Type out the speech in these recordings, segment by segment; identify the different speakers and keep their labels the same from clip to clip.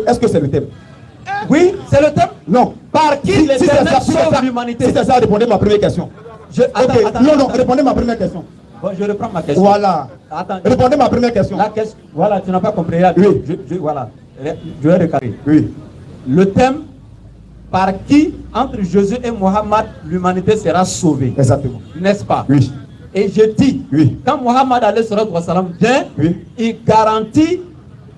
Speaker 1: est-ce que c'est le thème?
Speaker 2: Oui, c'est le thème.
Speaker 1: Non.
Speaker 2: Par qui l'Éternel sauve l'humanité?
Speaker 1: Si c'est ça, répondez ma première question. Non, répondez ma première question.
Speaker 2: Bon, je reprends ma question.
Speaker 1: Voilà. Répondez ma première question.
Speaker 2: La question. Voilà, tu n'as pas compris.
Speaker 1: Oui.
Speaker 2: Voilà. Je vais recarrer.
Speaker 1: Oui.
Speaker 2: Le thème, par qui, entre Jésus et Mohammed, l'humanité sera sauvée.
Speaker 1: Exactement.
Speaker 2: N'est-ce pas?
Speaker 1: Oui.
Speaker 2: Et je dis,
Speaker 1: oui.
Speaker 2: Quand Mohammed vient,
Speaker 1: oui.
Speaker 2: il garantit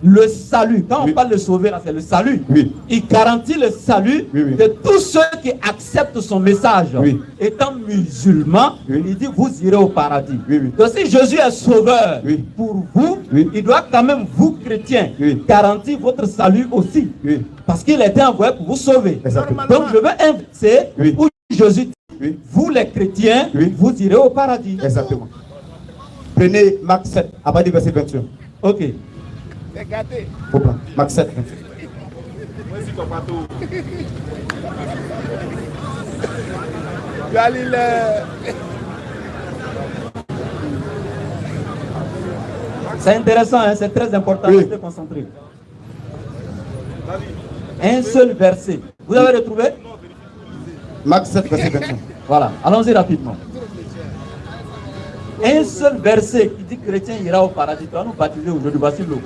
Speaker 2: le salut. Quand on parle de sauver, là, c'est le salut.
Speaker 1: Oui.
Speaker 2: Il garantit le salut de tous ceux qui acceptent son message.
Speaker 1: Oui.
Speaker 2: Étant musulman, il dit vous irez au paradis. Donc si Jésus est sauveur pour vous, il doit quand même, vous chrétiens, garantir votre salut aussi. Parce qu'il était envoyé pour vous sauver. Donc je veux inverser où Jésus dit, vous les chrétiens, vous irez au paradis.
Speaker 1: Exactement. Prenez Marc 7, à partir du verset 21.
Speaker 2: Ok.
Speaker 1: Faut prendre. Marc 7.
Speaker 3: Galilée.
Speaker 2: C'est intéressant, hein? C'est très important de rester concentré. Un seul verset. Vous avez retrouvé?
Speaker 1: Marc 7, verset 21.
Speaker 2: Voilà, allons-y rapidement. Un seul verset qui dit que chrétien ira au paradis. Tu vas nous baptiser aujourd'hui. Voici l'eau.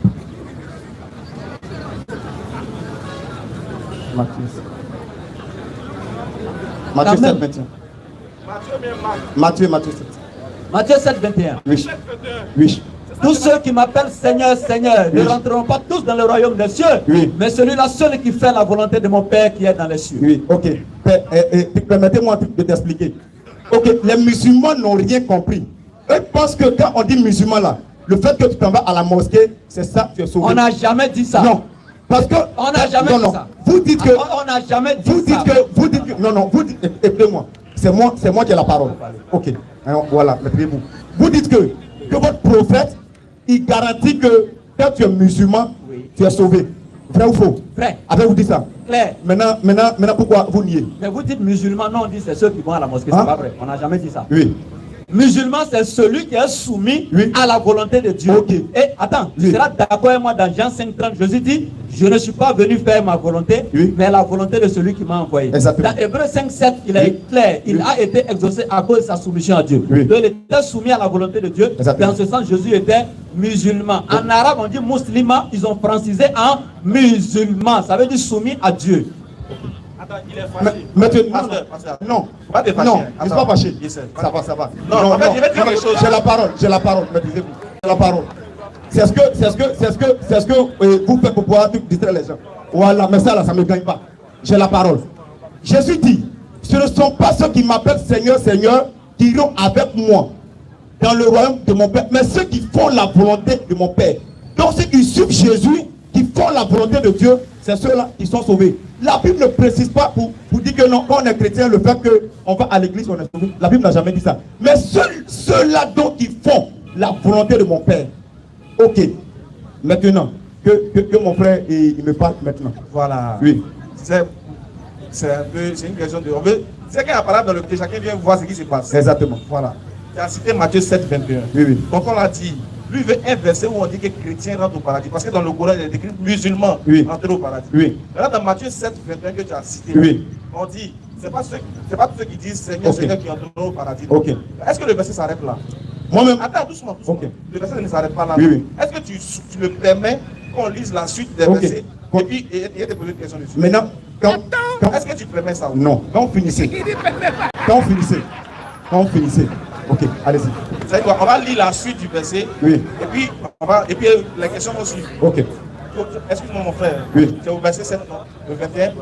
Speaker 1: Matthieu 7, 21. Matthieu 7.
Speaker 2: Matthieu 7, 21.
Speaker 1: Oui. Oui.
Speaker 2: Tous ceux qui m'appellent Seigneur, Seigneur, ne rentreront pas tous dans le royaume des cieux, mais celui-là seul qui fait la volonté de mon Père qui est dans les cieux.
Speaker 1: Oui, ok. Permettez-moi de t'expliquer. Ok, les musulmans n'ont rien compris. Eux pensent que quand on dit musulman là, le fait que tu t'en vas à la mosquée, c'est ça, tu es sauvé.
Speaker 2: On n'a jamais dit ça.
Speaker 1: Non. Parce que
Speaker 2: on n'a jamais dit ça.
Speaker 1: Vous dites que
Speaker 2: on n'a jamais dit
Speaker 1: vous dites que vous dites que non, vous dites, écoutez-moi. C'est moi qui ai la parole. Ok. Alors, voilà, mettez-vous. Vous dites que votre prophète, il garantit que quand tu es musulman, tu es sauvé. Vrai ou faux?
Speaker 2: Vrai.
Speaker 1: Avez-vous dit ça?
Speaker 2: Clair.
Speaker 1: Maintenant, pourquoi vous niez?
Speaker 2: Mais vous dites musulman, non, on dit c'est ceux qui vont à la mosquée, c'est pas vrai. On n'a jamais dit ça.
Speaker 1: Oui.
Speaker 2: Musulman, c'est celui qui est soumis à la volonté de Dieu.
Speaker 1: Ok.
Speaker 2: Et attends, tu seras d'accord avec moi dans Jean 5,30, Jésus dit, je ne suis pas venu faire ma volonté, mais la volonté de celui qui m'a envoyé.
Speaker 1: Exactement.
Speaker 2: Dans Hébreux 5,7, il est clair, il a été exaucé à cause de sa soumission à Dieu. Donc il était soumis à la volonté de Dieu. Dans ce sens, Jésus était musulman. En arabe, on dit musulman, ils ont francisé en musulman. Ça veut dire soumis à Dieu.
Speaker 3: Attends, il est fâché.
Speaker 1: Non,
Speaker 3: pas de fâché.
Speaker 1: Non, il ne faut pas fâché. Ça va. Non, en fait, je vais dire quelque chose. J'ai la parole, maîtrisez-vous. J'ai la parole. C'est ce que vous faites pour pouvoir distraire les gens. Voilà, mais ça là, ça ne me gagne pas. J'ai la parole. Jésus dit, ce ne sont pas ceux qui m'appellent Seigneur, Seigneur, qui iront avec moi dans le royaume de mon Père, mais ceux qui font la volonté de mon Père. Donc ceux qui suivent Jésus, qui font la volonté de Dieu, c'est ceux-là qui sont sauvés. La Bible ne précise pas pour dire que non, quand on est chrétien, le fait qu'on va à l'église, on est sauvé. La Bible n'a jamais dit ça. Mais ceux-là donc qui font la volonté de mon Père. Ok. Maintenant, que mon frère il me parle maintenant.
Speaker 3: Voilà.
Speaker 1: Oui.
Speaker 3: C'est une question de... C'est qu'il y a parlé dans le côté, chacun vient voir ce qui se passe.
Speaker 1: Exactement.
Speaker 3: Voilà. Tu as cité Matthieu 7, 21.
Speaker 1: Oui.
Speaker 3: Donc on l'a dit. Lui veut un verset où on dit que chrétien rentre au paradis. Parce que dans le Coran, il est écrit musulman rentrer au paradis.
Speaker 1: Oui.
Speaker 3: Là, dans Matthieu 7, 21 que tu as cité, on dit, c'est pas tous ceux qui disent Seigneur, Seigneur qui entreront au paradis.
Speaker 1: Ok.
Speaker 3: Est-ce que le verset s'arrête là?
Speaker 1: Moi-même.
Speaker 3: Attends, doucement.
Speaker 1: Ok.
Speaker 3: Le verset ne s'arrête pas là.
Speaker 1: Oui.
Speaker 3: Est-ce que tu me permets qu'on lise la suite des versets? Et puis, il y a des poser une question dessus.
Speaker 1: Maintenant,
Speaker 3: est-ce que tu permets ça?
Speaker 1: Non. Quand vous finissez. Quand vous finissez. Ok, allez-y.
Speaker 3: C'est quoi? On va lire la suite du verset.
Speaker 1: Oui.
Speaker 3: Et puis la question aussi.
Speaker 1: Ok.
Speaker 3: Excuse-moi mon frère.
Speaker 1: Oui.
Speaker 3: C'est au verset 7, non? Le 21.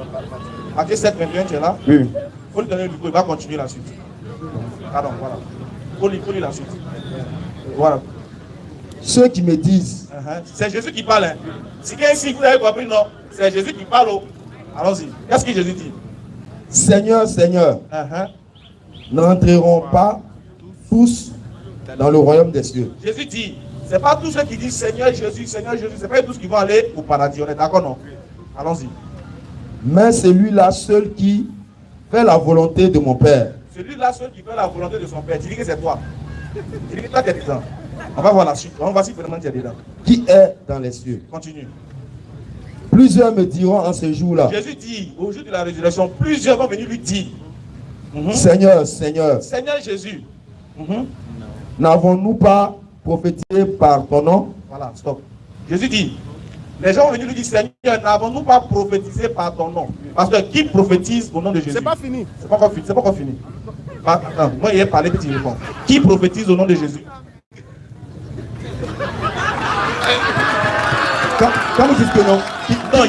Speaker 3: Matthieu 7, 21, tu es là?
Speaker 1: Oui.
Speaker 3: Il faut lui donner du coup, il va continuer la suite. Pardon, voilà. Il faut lire la suite. Voilà.
Speaker 1: Ceux qui me disent.
Speaker 3: C'est Jésus qui parle. Hein. Si quelqu'un vous avez compris, non? C'est Jésus qui parle. Allons-y. Qu'est-ce que Jésus dit?
Speaker 1: Seigneur, Seigneur, n'entreront pas tous dans le royaume des cieux.
Speaker 3: Jésus dit, c'est pas tous ceux qui disent Seigneur Jésus, c'est pas tous qui vont aller au paradis. On est d'accord, non? Allons-y.
Speaker 1: Mais celui-là seul qui fait la volonté de mon Père.
Speaker 3: Celui-là seul qui fait la volonté de son Père. Tu dis que c'est toi. Tu dis que toi tu es dedans. On va voir la suite. On va voir si vraiment tu es dedans.
Speaker 1: Qui est dans les cieux.
Speaker 3: Continue.
Speaker 1: Plusieurs me diront en ce jour-là.
Speaker 3: Jésus dit, au jour de la résurrection, plusieurs vont venir lui dire,
Speaker 1: Seigneur, Seigneur,
Speaker 3: Seigneur Jésus,
Speaker 1: n'avons-nous pas prophétisé par ton nom?
Speaker 3: voilà, stop. Jésus dit, les gens vont venir lui dire, Seigneur, n'avons-nous pas prophétisé par ton nom? Parce que qui prophétise au nom de Jésus?
Speaker 4: C'est pas fini.
Speaker 3: C'est pas encore fini. C'est pas encore fini. Attends, moi, il a parlé, puis tu réponds. Qui prophétise au nom de Jésus?
Speaker 1: Quand vous dites que non.
Speaker 3: Non,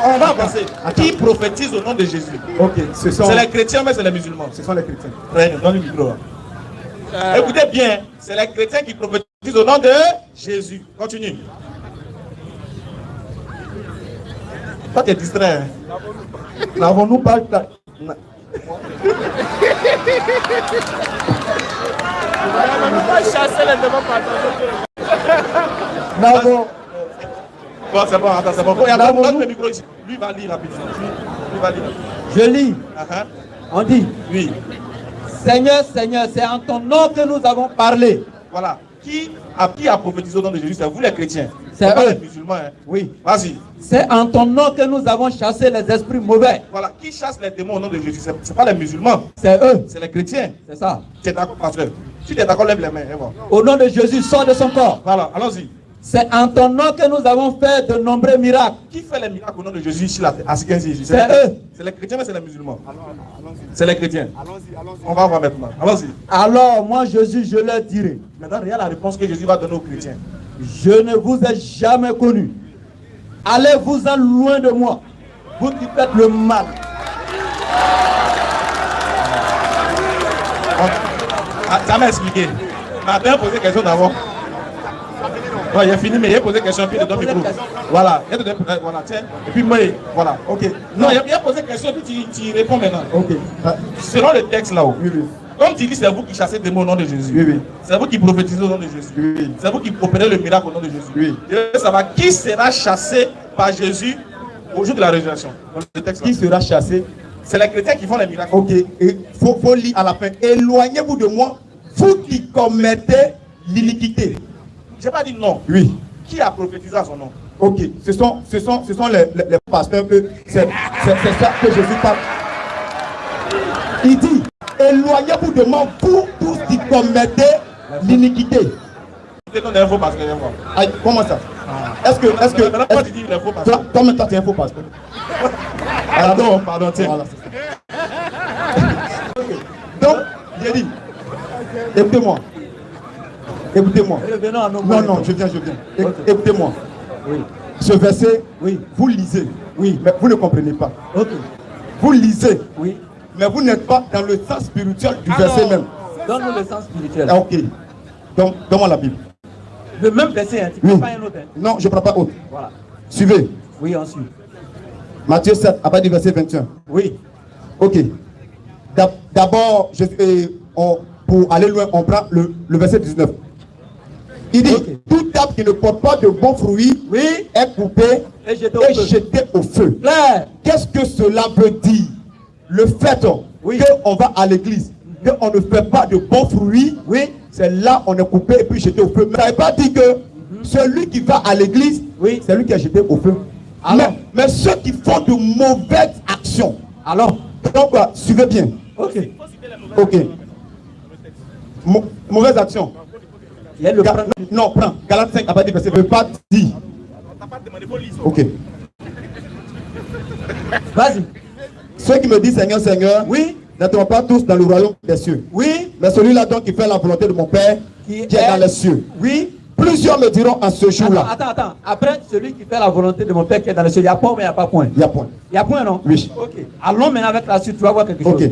Speaker 3: on va avancer. Qui prophétise au nom de Jésus?
Speaker 1: Ok, ce sont...
Speaker 3: C'est les chrétiens, mais c'est les musulmans.
Speaker 1: Ce sont les chrétiens.
Speaker 3: Très bien, donne le micro. Écoutez bien, c'est les chrétiens qui prophétisent au nom de Jésus. Continue. Toi, tu es distrait. Hein?
Speaker 1: N'avons-nous pas... N'avons...
Speaker 3: Bon, c'est bon, attends, c'est bon. Il y a donne le micro ici. Lui va lire rapidement. Lui va lire.
Speaker 2: Je lis. On dit,
Speaker 3: Oui.
Speaker 2: Seigneur, Seigneur, c'est en ton nom que nous avons parlé.
Speaker 3: Voilà. Qui a prophétisé au nom de Jésus? C'est vous les chrétiens.
Speaker 2: C'est
Speaker 3: pas
Speaker 2: eux.
Speaker 3: les musulmans. Hein.
Speaker 2: Oui.
Speaker 3: Vas-y.
Speaker 2: C'est en ton nom que nous avons chassé les esprits mauvais.
Speaker 3: Voilà. Qui chasse les démons au nom de Jésus? C'est pas les musulmans.
Speaker 2: C'est eux.
Speaker 3: C'est les chrétiens.
Speaker 2: C'est ça.
Speaker 3: Tu es d'accord, pasteur? Si tu es d'accord, lève les mains. Et voilà.
Speaker 2: Au nom de Jésus, sors de son corps.
Speaker 3: Voilà, allons-y.
Speaker 2: C'est en ton nom que nous avons fait de nombreux miracles.
Speaker 3: Qui fait les miracles au nom de Jésus ici, là, à Sikensi ici?
Speaker 2: C'est eux.
Speaker 3: C'est les chrétiens, mais c'est les musulmans. C'est les chrétiens. On va voir maintenant. Allons-y.
Speaker 2: Alors, moi, Jésus, je leur dirai.
Speaker 3: Maintenant, regarde la réponse que Jésus va donner aux chrétiens.
Speaker 2: Je ne vous ai jamais connu. Allez-vous-en loin de moi. Vous qui faites le mal.
Speaker 3: Ça m'a expliqué. Maintenant, posez question d'abord. Ouais, il a fini, mais il a posé question, puis il te donne le micro. Voilà, voilà, tiens. Et puis moi, voilà, ok. Non, il a posé question, puis tu réponds maintenant.
Speaker 1: Ok.
Speaker 3: Selon le texte là-haut,
Speaker 1: Oui, oui.
Speaker 3: comme tu dis, c'est vous qui chassez des mots au nom de Jésus.
Speaker 1: Oui, oui.
Speaker 3: C'est vous qui prophétisez au nom de Jésus.
Speaker 1: Oui.
Speaker 3: C'est vous qui opérez le miracle au nom de Jésus.
Speaker 1: Oui.
Speaker 3: Je veux savoir qui sera chassé par Jésus au jour de la résurrection. Le texte
Speaker 1: Qui sera chassé?
Speaker 3: c'est les chrétiens qui font les miracles.
Speaker 1: Ok. Et faut lire à la fin. Éloignez-vous de moi, vous qui commettez l'iniquité.
Speaker 3: Je n'ai pas dit non.
Speaker 1: Oui.
Speaker 3: Qui a prophétisé à son nom?
Speaker 1: Ok. Ce sont les pasteurs que c'est ça que Jésus parle. Il dit, éloignez-vous de moi, vous tous qui commettez l'iniquité.
Speaker 3: C'est non, un faux pasteur.
Speaker 1: Aïe, comment ça? Est-ce que
Speaker 3: Pourquoi tu dis qu'il est faux pasteur?
Speaker 1: toi, tu es un faux pasteur.
Speaker 3: Pardon, tiens.
Speaker 1: Voilà, c'est ça. Okay. Donc, j'ai dit, écoutez-moi. Écoutez-moi.
Speaker 2: Revenons à nos
Speaker 1: Non,
Speaker 2: mots.
Speaker 1: je viens.
Speaker 2: Ok.
Speaker 1: Écoutez-moi.
Speaker 2: Oui.
Speaker 1: Ce verset,
Speaker 2: Oui.
Speaker 1: vous lisez,
Speaker 2: Oui.
Speaker 1: mais vous ne comprenez pas.
Speaker 2: Ok.
Speaker 1: Vous lisez,
Speaker 2: Oui.
Speaker 1: mais vous n'êtes pas dans le sens spirituel du verset même.
Speaker 2: Donne-nous le sens spirituel.
Speaker 1: Ah, ok. Donc, donne-moi la Bible.
Speaker 2: Le même verset, hein, tu ne
Speaker 1: Oui.
Speaker 2: prends pas un autre. Hein.
Speaker 1: Non, je ne prends pas autre.
Speaker 2: Voilà.
Speaker 1: Suivez.
Speaker 2: Oui, on suit.
Speaker 1: Matthieu 7, à partir du verset 21.
Speaker 2: Oui.
Speaker 1: Ok. D'abord, pour aller loin, on prend le verset 19. Il dit,
Speaker 2: Ok.
Speaker 1: tout arbre qui ne porte pas de bons fruits
Speaker 2: Oui.
Speaker 1: est coupé
Speaker 2: Et jeté
Speaker 1: et
Speaker 2: au feu.
Speaker 1: jeté au feu.
Speaker 2: Claire.
Speaker 1: Qu'est-ce que cela veut dire? Le fait
Speaker 2: Oui.
Speaker 1: qu'on va à l'église, qu'on ne fait pas de bons fruits,
Speaker 2: Oui.
Speaker 1: c'est là on est coupé et puis jeté au feu. Mais ça ne veut pas dire que celui qui va à l'église,
Speaker 2: Oui.
Speaker 1: c'est lui qui est jeté au feu.
Speaker 2: Alors.
Speaker 1: Mais ceux qui font de mauvaises actions,
Speaker 2: Alors.
Speaker 1: donc suivez bien.
Speaker 2: Ok.
Speaker 1: Ok. Mauvaise action.
Speaker 2: Il y a le
Speaker 1: Non, prends. Galates 5, à partir du verset 20. Pas dit. Ok.
Speaker 2: Vas-y.
Speaker 1: Ceux qui me disent Seigneur, Seigneur,
Speaker 2: Oui.
Speaker 1: n'entreront pas tous dans le royaume des cieux.
Speaker 2: Oui.
Speaker 1: Mais celui-là donc qui fait la volonté de mon Père, qui est dans les cieux.
Speaker 2: Oui.
Speaker 1: Plusieurs me diront en ce jour-là.
Speaker 2: Attends. Après, celui qui fait la volonté de mon Père qui est dans le ciel, il y a point ou il n'y a pas point?
Speaker 1: Il y a point.
Speaker 2: Il y a point, non?
Speaker 1: Oui.
Speaker 2: Ok. Allons maintenant avec la suite, tu vas voir quelque chose.
Speaker 1: Ok.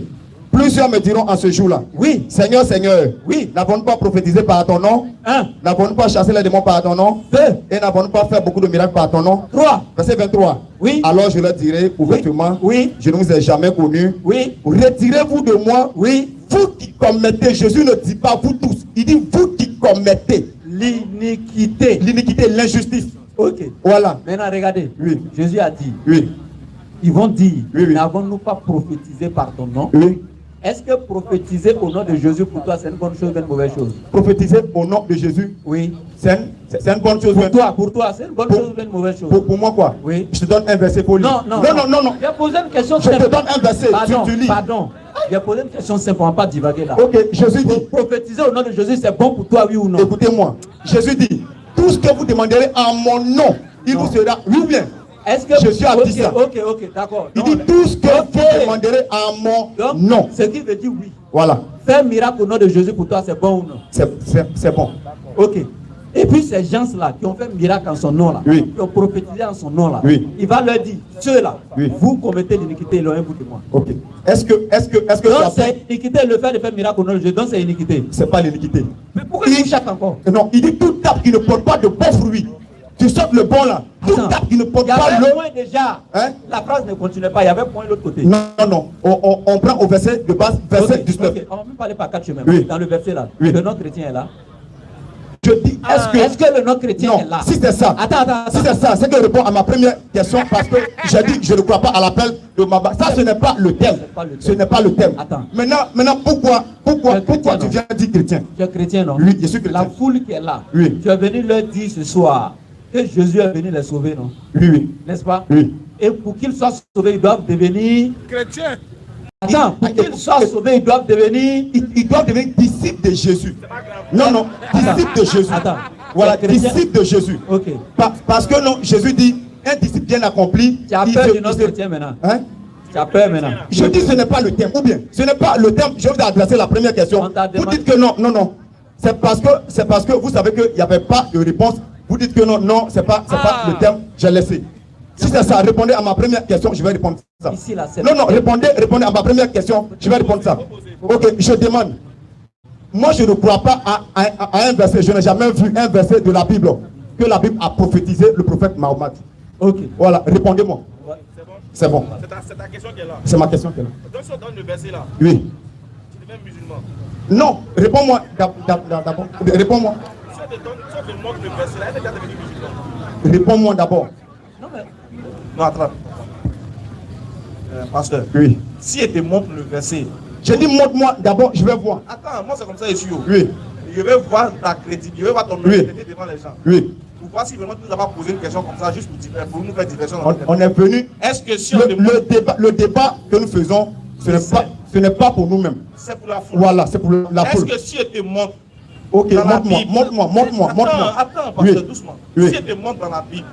Speaker 1: Plusieurs me diront en ce jour-là.
Speaker 2: Oui.
Speaker 1: Seigneur, Seigneur.
Speaker 2: Oui.
Speaker 1: N'avons-nous pas prophétisé par ton nom?
Speaker 2: 1,
Speaker 1: N'avons-nous pas chassé les démons par ton nom?
Speaker 2: 2,
Speaker 1: Et n'avons-nous pas fait beaucoup de miracles par ton nom?
Speaker 2: 3.
Speaker 1: Verset 23.
Speaker 2: Oui.
Speaker 1: Alors je leur dirai ouvertement,
Speaker 2: Oui.
Speaker 1: je ne vous ai jamais connu.
Speaker 2: Oui.
Speaker 1: Retirez-vous de moi.
Speaker 2: Oui.
Speaker 1: Vous qui commettez, Jésus ne dit pas vous tous. Il dit vous qui commettez
Speaker 2: L'iniquité.
Speaker 1: l'iniquité, l'injustice.
Speaker 2: Ok.
Speaker 1: Voilà.
Speaker 2: Maintenant, regardez.
Speaker 1: Oui.
Speaker 2: Jésus a dit,
Speaker 1: Oui.
Speaker 2: ils vont dire,
Speaker 1: Oui, oui.
Speaker 2: n'avons-nous pas prophétisé par ton nom?
Speaker 1: Oui.
Speaker 2: Est-ce que prophétiser au nom de Jésus pour toi c'est une bonne chose ou une mauvaise chose?
Speaker 1: Prophétiser au nom de Jésus,
Speaker 2: Oui.
Speaker 1: c'est une bonne chose.
Speaker 2: Pour toi, c'est une bonne chose ou une mauvaise chose?
Speaker 1: Pour moi quoi?
Speaker 2: Oui.
Speaker 1: Je te donne un verset pour lire.
Speaker 2: Non. J'ai posé une question
Speaker 1: Je te donne un verset, tu lis.
Speaker 2: Pardon. J'ai posé une question simple, on ne va pas divaguer là.
Speaker 1: Ok, Jésus dit.
Speaker 2: Prophétiser au nom de Jésus, c'est bon pour toi, oui ou non?
Speaker 1: Écoutez-moi. Jésus dit, tout ce que vous demanderez en mon nom, il vous sera, oui ou bien?
Speaker 2: Est-ce que
Speaker 1: Jésus a dit ça.
Speaker 2: Ok, d'accord.
Speaker 1: Il dit tout ce que vous demanderez en mon nom.
Speaker 2: Ce qui veut dire oui.
Speaker 1: Voilà.
Speaker 2: Faire un miracle au nom de Jésus pour toi, c'est bon ou non?
Speaker 1: C'est bon.
Speaker 2: Ok. Et puis ces gens-là qui ont fait un miracle en son nom là,
Speaker 1: oui.
Speaker 2: qui ont prophétisé en son nom là,
Speaker 1: oui.
Speaker 2: il va leur dire, ceux-là,
Speaker 1: oui.
Speaker 2: vous commettez l'iniquité, loin vous de moi.
Speaker 1: Ok. Est-ce que
Speaker 2: donc c'est iniquité le fait de faire un miracle au nom de Jésus, donc c'est iniquité.
Speaker 1: C'est pas l'iniquité.
Speaker 2: Mais pourquoi il chaque encore?
Speaker 1: Non, il dit toute table qui ne porte pas de bons fruits. Tu sortes le bon là. Toute table qui ne porte pas le.
Speaker 2: Il y avait point déjà. Hein? La phrase ne continuait pas, il y avait point de l'autre côté.
Speaker 1: Non. On prend au verset de base, verset 19.
Speaker 2: Okay. On va même parler par quatre chemins.
Speaker 1: Oui.
Speaker 2: Dans le verset là,
Speaker 1: oui.
Speaker 2: le nom chrétien est là.
Speaker 1: Je dis,
Speaker 2: est-ce que le nom chrétien est là?
Speaker 1: Si c'est ça, si c'est ça, c'est que je réponds à ma première question parce que j'ai dit que je ne crois pas à l'appel de ma base. Ça, ce n'est pas le thème. Ce n'est pas le thème.
Speaker 2: Attends.
Speaker 1: Maintenant, pourquoi tu viens dire chrétien?
Speaker 2: Tu es chrétien, non?
Speaker 1: Oui, je suis chrétien.
Speaker 2: La foule qui est là,
Speaker 1: oui.
Speaker 2: Tu es venu leur dire ce soir que Jésus est venu les sauver, non?
Speaker 1: Oui.
Speaker 2: N'est-ce pas?
Speaker 1: Oui.
Speaker 2: Et pour qu'ils soient sauvés, ils doivent devenir
Speaker 4: chrétiens.
Speaker 2: Attends, pour qu'ils soient sauvés, ils doivent devenir
Speaker 1: disciples de Jésus. Non, disciples de Jésus.
Speaker 2: Attends.
Speaker 1: Voilà, disciples de Jésus.
Speaker 2: Ok.
Speaker 1: Parce que non, Jésus dit, un disciple bien accompli.
Speaker 2: Tu as peur du nom chrétien maintenant.
Speaker 1: Hein?
Speaker 2: Tu as peur maintenant.
Speaker 1: Je dis ce n'est pas le thème. Ou bien, ce n'est pas le thème. Je vous ai adressé la première question. Vous dites que non. C'est parce que vous savez qu'il n'y avait pas de réponse. Vous dites que non, c'est pas le thème. J'ai laissé. Si c'est ça, répondez à ma première question, je vais répondre ça.
Speaker 2: Ici, là,
Speaker 1: non, répondez à ma première question, je vais répondre ça. Ok, je demande. Moi, je ne crois pas à un verset. Je n'ai jamais vu un verset de la Bible que la Bible a prophétisé le prophète Mahomet.
Speaker 2: Ok.
Speaker 1: Voilà, répondez-moi.
Speaker 4: Ouais.
Speaker 1: C'est bon.
Speaker 4: C'est ta question qui est là.
Speaker 1: C'est ma question qui est là.
Speaker 4: Donc, si on donne le verset là,
Speaker 1: oui.
Speaker 4: tu deviens musulman.
Speaker 1: Non, réponds-moi d'abord. Réponds-moi.
Speaker 4: Si on te montre le verset là, elle est déjà devenue musulman.
Speaker 1: Réponds-moi d'abord.
Speaker 3: Non, attrape. Pasteur.
Speaker 1: Oui.
Speaker 3: Si elle te montre le verset.
Speaker 1: Je dis montre-moi d'abord, je vais voir.
Speaker 3: Attends, moi c'est comme ça ici.
Speaker 1: Oui.
Speaker 3: Je vais voir ta crédibilité, je vais voir ton honnêteté devant les gens.
Speaker 1: Oui.
Speaker 3: Pour voir si vraiment tu nous as pas posé une question comme ça, juste pour nous faire diversion.
Speaker 1: On est venu.
Speaker 3: Est-ce que si
Speaker 1: le débat que nous faisons, ce n'est pas pour nous-mêmes.
Speaker 3: C'est pour la foule.
Speaker 1: Voilà, c'est pour la foule.
Speaker 3: Est-ce que si elle te montre.
Speaker 1: Ok, montre-moi.
Speaker 3: Attends, parce que doucement.
Speaker 1: Oui.
Speaker 3: Si elle te montre dans la Bible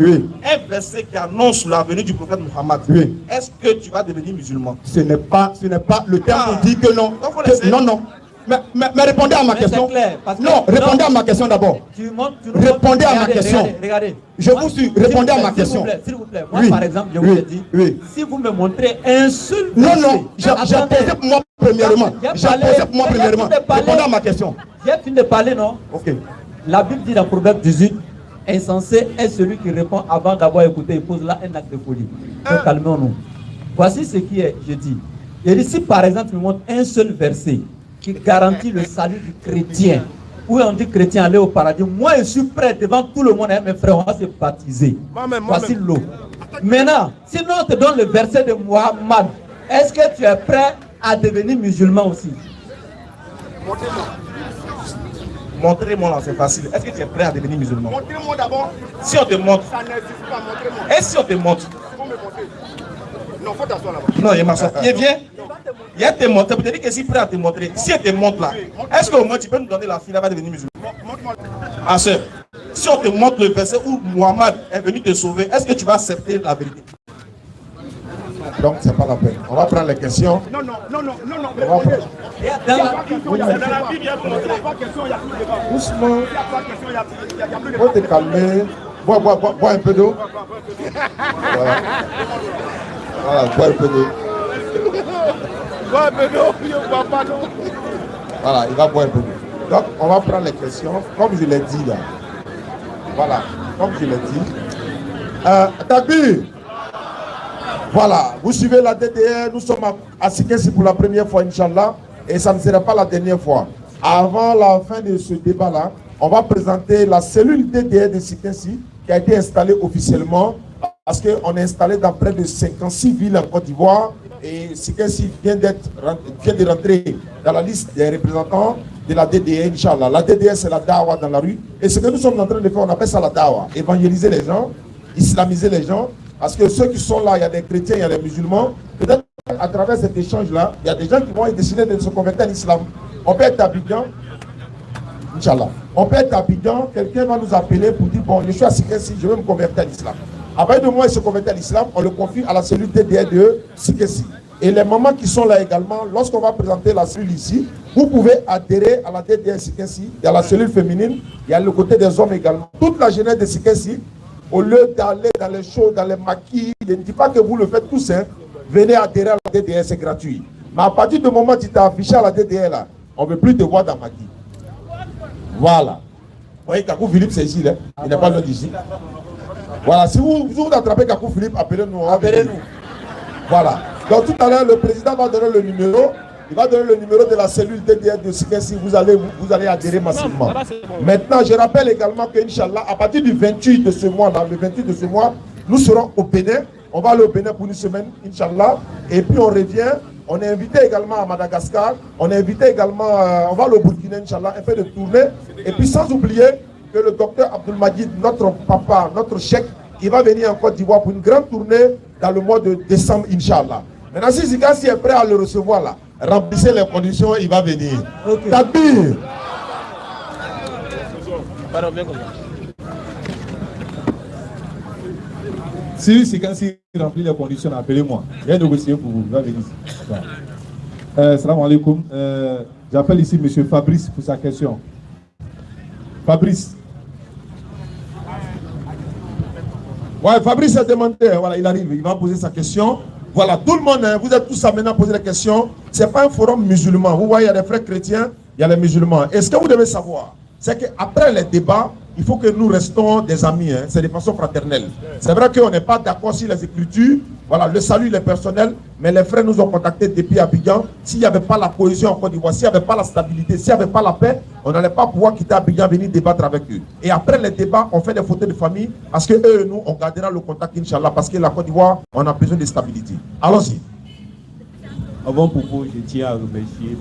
Speaker 3: un verset qui annonce la venue du prophète Mohammed, est-ce que tu vas devenir musulman?
Speaker 1: Ce n'est pas le terme qui dit que non. Non. Mais répondez à ma question. Non, répondez à ma question d'abord. Répondez à ma question.
Speaker 2: Regardez.
Speaker 1: Je vous suis. Répondez à ma question.
Speaker 2: S'il vous plaît. Moi, par exemple, je vous ai dit, si vous me montrez un seul
Speaker 1: verset. Non. J'ai posé pour moi premièrement. Répondez à ma question.
Speaker 2: J'ai fini de parler, non?
Speaker 1: Ok.
Speaker 2: La Bible dit dans Proverbe 18, insensé est celui qui répond avant d'avoir écouté. Il pose là un acte de folie. Donc calmons-nous. Voici ce qui est, je dis. Je dis, si par exemple, tu me montres un seul verset qui garantit le salut du chrétien, où on dit chrétien aller au paradis, moi je suis prêt devant tout le monde, mes frères, on va se baptiser. Voici l'eau. Maintenant, sinon on te donne le verset de Mohammed, est-ce que tu es prêt à devenir musulman aussi?
Speaker 3: Montrez-moi là, c'est facile. Est-ce que tu es prêt à devenir musulman?
Speaker 4: Montrez-moi d'abord.
Speaker 3: Si on te montre.
Speaker 4: Ça n'existe pas, montrez-moi.
Speaker 3: Et si on te montre?
Speaker 4: Faut me montrer. Non, faut t'asseoir là-bas.
Speaker 3: Non, il m'assoit. Il vient. Il te montre. Ça veut dire que si prêt à te montrer, si elle te montre là, est-ce qu'au moins tu peux nous donner la fille, elle va devenir musulman?
Speaker 4: Montre-moi.
Speaker 3: Ma soeur, si on te montre le verset où Mohammed est venu te sauver, est-ce que tu vas accepter la vérité?
Speaker 5: Donc c'est pas la peine. On va prendre les questions.
Speaker 4: Non.
Speaker 5: On va prendre.
Speaker 4: Dans la Bible, il y a plus de débat.
Speaker 5: Doucement. Faut te calmer. Bois un peu d'eau. Voilà, bois un peu d'eau.
Speaker 4: Bois un peu d'eau, je bois pas d'eau.
Speaker 5: Voilà, il va boire un peu d'eau. Donc on va prendre les questions, comme je l'ai dit là. Voilà, comme je l'ai dit. Takbir. Voilà, vous suivez la DDR, nous sommes à Sikessi pour la première fois, Inch'Allah, et ça ne sera pas la dernière fois. Avant la fin de ce débat-là, on va présenter la cellule DDR de Sikessi qui a été installée officiellement, parce qu'on est installé dans près de 56 villes en Côte d'Ivoire, et Sikessi vient de rentrer dans la liste des représentants de la DDE, Inch'Allah. La DDE, c'est la dawa dans la rue. Et ce que nous sommes en train de faire, on appelle ça la dawa. Évangéliser les gens, islamiser les gens. Parce que ceux qui sont là, il y a des chrétiens, il y a des musulmans. Peut-être à travers cet échange-là, il y a des gens qui vont décider de se convertir à l'islam. On peut être à Abidjan, Inch'Allah. On peut être à Abidjan, quelqu'un va nous appeler pour dire, bon, je suis à Sikessi, je veux me convertir à l'islam. Après 2 mois, il se convertit à l'islam, on le confie à la cellule DDE de Sikessi. Et les mamans qui sont là également, lorsqu'on va présenter la cellule ici, vous pouvez adhérer à la DDE Sikessi. Il y a la cellule féminine, il y a le côté des hommes également. Toute la jeunesse de Sikessi, au lieu d'aller dans les shows, dans les maquis, je ne dis pas que vous le faites tous, hein, venez adhérer à la DDE, c'est gratuit. Mais à partir du moment où tu t'es affiché à la DDE, là, on ne veut plus te voir dans maquis. Voilà. Vous voyez, Kakou Philippe, c'est ici, là. Il n'est pas loin d'ici. Voilà, si vous attrapez Kakou Philippe, appelez-nous. Appelez-nous. Voilà. Donc tout à l'heure, le président va donner le numéro. Il va donner le numéro de la cellule DDR de Sikessi. Vous allez adhérer massivement. Maintenant, je rappelle également qu'Inch'Allah, à partir du 28 de ce mois-là, le 28 de ce mois, nous serons au Bénin. On va aller au Bénin pour une semaine, Inch'Allah. Et puis on revient. On est invité également à Madagascar. On est invité également, on va aller au Burkina, Inch'Allah, un peu de tournée. Et puis sans oublier que le docteur Abdul Majid, notre papa, notre cheikh, il va venir en Côte d'Ivoire pour une grande tournée dans le mois de décembre, Inch'Allah. Maintenant, si Sikessi est prêt à le recevoir là, remplissez les conditions, il va venir. Okay. Takbir.
Speaker 3: Si Sikessi remplit les conditions, appelez-moi. J'ai négocié pour vous. Il va venir ici. Salam alaikum. J'appelle ici M. Fabrice pour sa question. Fabrice.
Speaker 5: Ouais, Fabrice a demandé, voilà, il arrive, il va poser sa question. Voilà, tout le monde, hein, vous êtes tous amenés à poser des questions. Ce n'est pas un forum musulman. Vous voyez, il y a des frères chrétiens, il y a les musulmans. Et ce que vous devez savoir, c'est qu'après les débats, il faut que nous restons des amis. Hein, c'est de façon fraternelle. C'est vrai qu'on n'est pas d'accord sur les écritures. Voilà, le salut, il est personnel. Mais les frères nous ont contactés depuis Abidjan. S'il n'y avait pas la cohésion en Côte d'Ivoire, s'il n'y avait pas la stabilité, s'il n'y avait pas la paix, on n'allait pas pouvoir quitter Abidjan, venir débattre avec eux. Et après les débats, on fait des photos de famille parce que eux et nous, on gardera le contact, Inch'Allah, parce que la Côte d'Ivoire, on a besoin de stabilité. Allons-y.
Speaker 6: Avant propos, je tiens à remercier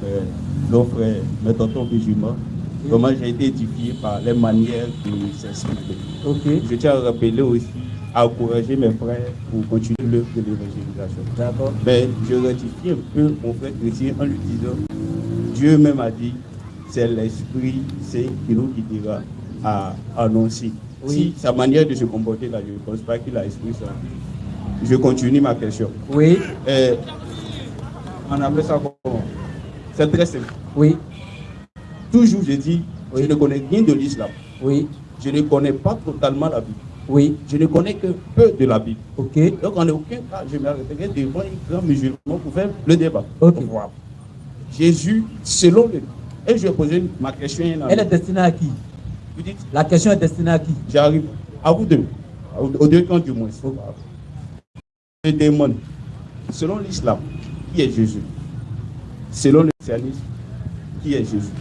Speaker 6: nos frères, mes tontons musulmans. Comment j'ai été édifié par les manières de s'exprimer. Okay. Je tiens à rappeler aussi, à encourager mes frères pour continuer l'œuvre de l'évangélisation. D'accord. Mais je rectifie un peu mon frère chrétien en lui disant, Dieu même a dit, c'est l'Esprit Saint qui nous guidera à annoncer. Oui. Si sa manière de se comporter là, je ne pense pas qu'il a l'Esprit Saint. Je continue ma question. Oui. On appelle ça comment? C'est très simple. Oui. Toujours, je dis, oui. Je ne connais rien de l'islam. Oui. Je ne connais pas totalement la Bible. Oui. Je ne connais que peu de la Bible. Ok. Donc, en aucun cas, je m'arrêterai devant un grand musulman pour faire le débat. Ok. Jésus, selon le... Et je vais poser ma question.
Speaker 2: Elle est destinée à qui? Vous dites? La question est destinée à qui?
Speaker 6: J'arrive. À vous deux. Aux deux camps du moins. Je demande, selon l'islam, qui est Jésus? Selon le christianisme, qui est Jésus?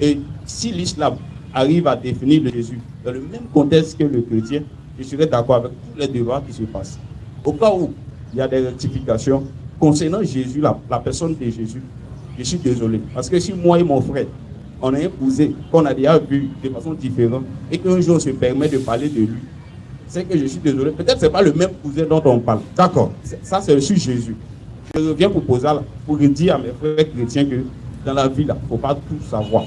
Speaker 6: Et si l'islam arrive à définir le Jésus dans le même contexte que le chrétien, je serai d'accord avec tous les débats qui se passent. Au cas où il y a des rectifications concernant Jésus, la personne de Jésus, je suis désolé. Parce que si moi et mon frère, on a épousé, qu'on a déjà vu de façon différente, et qu'un jour on se permet de parler de lui, c'est que je suis désolé. Peut-être que ce n'est pas le même cousin dont on parle. D'accord. Ça, c'est sur Jésus. Je reviens pour dire à mes frères chrétiens que dans la vie, il ne faut pas tout savoir.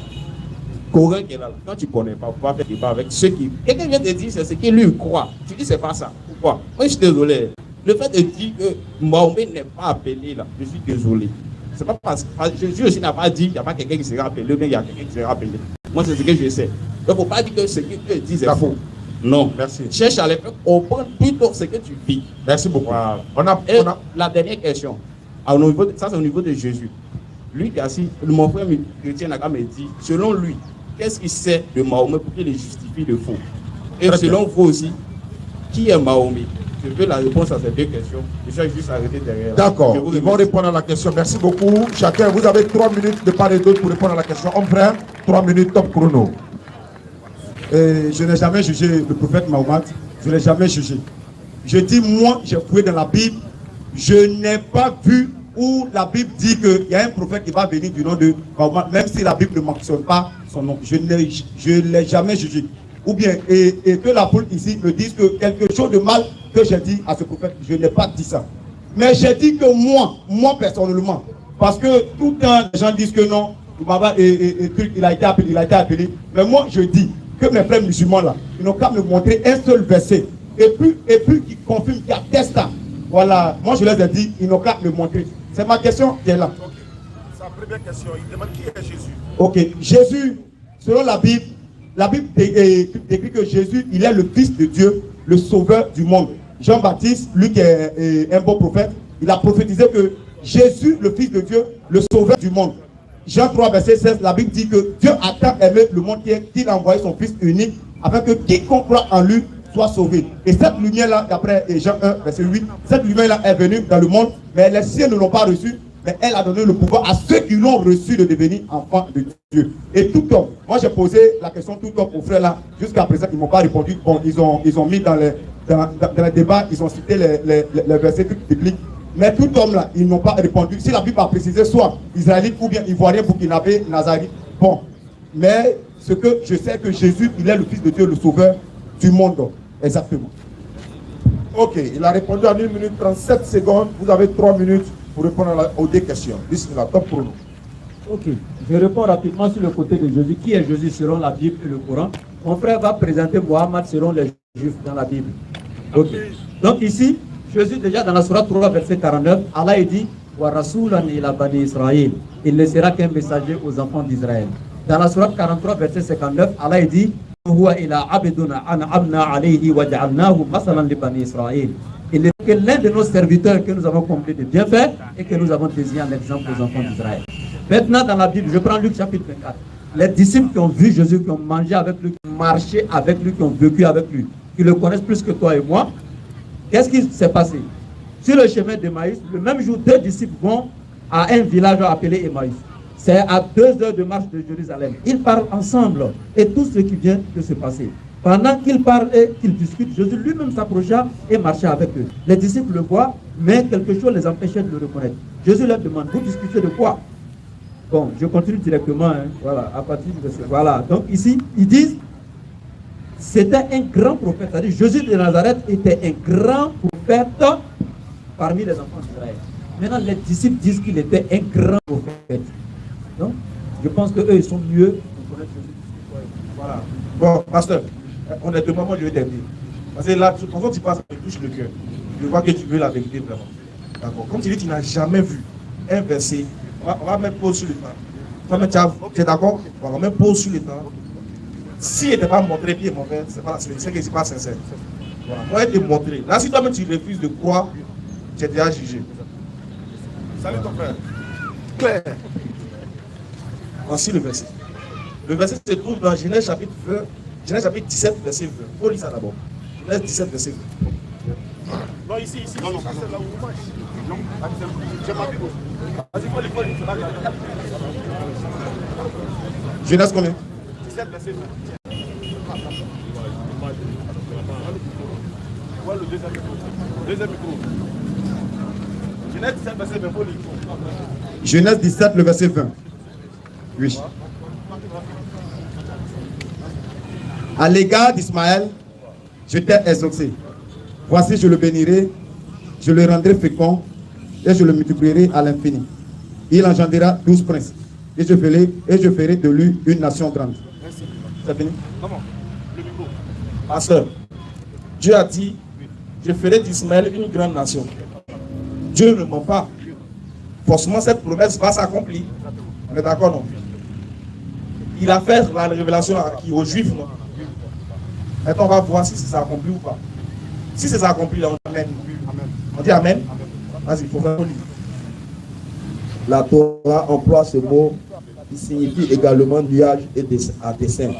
Speaker 6: Coran qui est là, quand tu ne connais pas, il ne faut pas faire débat avec ceux qui... Quelqu'un vient de dire c'est ce qu'il lui croit. Tu dis c'est pas ça. Pourquoi? Moi je suis désolé. Le fait de dire que Mahomet n'est pas appelé là, je suis désolé. C'est pas parce que Jésus aussi n'a pas dit qu'il n'y a pas quelqu'un qui sera appelé, mais il y a quelqu'un qui sera appelé. Moi c'est ce que je sais. Donc il ne faut pas dire que ce qu'il te dit c'est faux. Non. Merci. Cherche à les faire comprendre plutôt ce que tu vis. Merci beaucoup. Voilà. La dernière question. Ça c'est au niveau de Jésus. Lui, mon frère chrétien n'a me dit, selon lui, qu'est-ce qu'il sait de Mahomet pour qu'il justifie de faux? Et très selon vous aussi, qui est Mahomet? Je veux la réponse à ces deux questions. Je vais juste arrêter derrière. D'accord, ils vont répondre à la question. Merci beaucoup. Chacun, vous avez 3 minutes de part et d'autre pour répondre à la question. Homme frère, 3 minutes, top chrono.
Speaker 1: Je n'ai jamais jugé le prophète Mahomet. Je ne l'ai jamais jugé. Je dis, moi, j'ai fouillé dans la Bible. Je n'ai pas vu où la Bible dit qu'il y a un prophète qui va venir du nom de Mahoma, même si la Bible ne mentionne pas son nom. Je ne l'ai jamais jugé. Ou bien, et que la foule ici me dise que quelque chose de mal que j'ai dit à ce prophète, je n'ai pas dit ça. Mais j'ai dit que moi personnellement, parce que tout le temps, les gens disent que non, il a été appelé. Mais moi, je dis que mes frères musulmans là, ils n'ont qu'à me montrer un seul verset. Et puis qui confirme, qui atteste ça. Voilà, moi je les ai dit, ils n'ont qu'à me montrer. C'est ma question qui est là.
Speaker 5: Okay. Sa première question, il demande qui est Jésus.
Speaker 1: Ok, Jésus, selon la Bible décrit que Jésus, il est le Fils de Dieu, le Sauveur du monde. Jean-Baptiste, lui qui est un bon prophète, il a prophétisé que Jésus, le Fils de Dieu, le Sauveur du monde. Jean 3, verset 16, la Bible dit que Dieu a tant aimé le monde qu'il a envoyé son Fils unique afin que quiconque croit en lui soit sauvé. Et cette lumière-là, d'après Jean 1, verset 8, cette lumière-là est venue dans le monde, mais les siens ne l'ont pas reçue, mais elle a donné le pouvoir à ceux qui l'ont reçu de devenir enfants de Dieu. Et tout comme, moi j'ai posé la question tout comme aux frères là, jusqu'à présent ils ne m'ont pas répondu. Bon, ils ont mis dans les débats, ils ont cité les versets bibliques. Mais tout homme là, ils n'ont pas répondu. Si la Bible a précisé soit Israélite ou bien Ivoirien, Burkinabé, Nazarite, bon. Mais ce que je sais que Jésus, il est le Fils de Dieu, le Sauveur du monde. Exactement.
Speaker 5: Ok, il a répondu en 1 minute 37 secondes. Vous avez 3 minutes pour répondre aux deux questions. Bismillah, top chrono.
Speaker 2: Ok, je réponds rapidement sur le côté de Jésus. Qui est Jésus selon la Bible et le Coran? Mon frère va présenter Mohammed selon les Juifs dans la Bible. Ok. Donc ici, Jésus déjà dans la Sourate 3, verset 49, Allah dit Wa Rasulan ila Bani Israël. Il ne sera qu'un messager aux enfants d'Israël. Dans la Sourate 43, verset 59, Allah dit Huwa ila abduna an'amna alayhi wa ja'alnahu masalan li Bani Israël. Il est que l'un de nos serviteurs que nous avons comblé de bienfaits et que nous avons désigné en exemple aux enfants d'Israël. Maintenant, dans la Bible, je prends Luc chapitre 24. Les disciples qui ont vu Jésus, qui ont mangé avec lui, qui ont marché avec lui, qui ont vécu avec lui, qui le connaissent plus que toi et moi, qu'est-ce qui s'est passé? Sur le chemin d'Emmaüs, le même jour, 2 disciples vont à un village appelé Emmaüs. C'est à 2 heures de marche de Jérusalem. Ils parlent ensemble et tout ce qui vient de se passer. Pendant qu'ils parlent et qu'ils discutent, Jésus lui-même s'approcha et marcha avec eux. Les disciples le voient, mais quelque chose les empêchait de le reconnaître. Jésus leur demande, vous discutez de quoi? Bon, je continue directement, hein. Voilà, à partir de ce... Voilà, donc ici, ils disent, c'était un grand prophète, c'est-à-dire Jésus de Nazareth était un grand prophète parmi les enfants d'Israël. Maintenant, les disciples disent qu'il était un grand prophète. Donc, je pense qu'eux, ils sont mieux pour connaître Jésus.
Speaker 3: Voilà. Bon, pasteur, honnêtement, moi je vais t'aider. Parce que là, quand tu passes, ça me touche le cœur. Je vois que tu veux la vérité vraiment. D'accord. Comme tu dis, tu n'as jamais vu un verset. On va mettre pause sur le temps. Tu es d'accord? On va mettre pause sur le temps. S'il n'était pas montré bien, mon frère, c'est que ce n'est pas sincère. Voilà. Moi, je vais te montrer. Là, si toi-même tu refuses de croire, tu es déjà jugé.
Speaker 5: Salut ton frère. Claire.
Speaker 3: Voici le verset. Le verset se trouve dans Genèse chapitre 20, Genèse chapitre 17, verset 20. Il faut lire ça d'abord. Genèse 17, verset 20.
Speaker 5: Non, ici. Non, c'est là où on marche. Non, j'ai ma Bible. Vas-y, faut lire.
Speaker 1: Genèse combien?
Speaker 5: 17, verset 20. Voilà le deuxième micro. Genèse 17, verset 20. Faut lire.
Speaker 1: Genèse 17, le verset 20. Oui. À l'égard d'Ismaël, je t'ai exaucé. Voici, je le bénirai, je le rendrai fécond et je le multiplierai à l'infini. Il engendrera 12 princes et je ferai de lui une nation grande.
Speaker 5: Merci.
Speaker 1: C'est fini?
Speaker 5: Comment? Le micro.
Speaker 3: Pasteur, Dieu a dit, je ferai d'Ismaël une grande nation. Dieu ne ment pas. Forcément, cette promesse va s'accomplir. On est d'accord, non? Il a fait la révélation aux Juifs, non? Maintenant, on va voir si c'est accompli ou pas. Si c'est accompli, là, on dit Amen. On dit Amen. Vas-y, il faut faire un livre.
Speaker 7: La Torah emploie ce mot qui signifie également nuage et à dessein.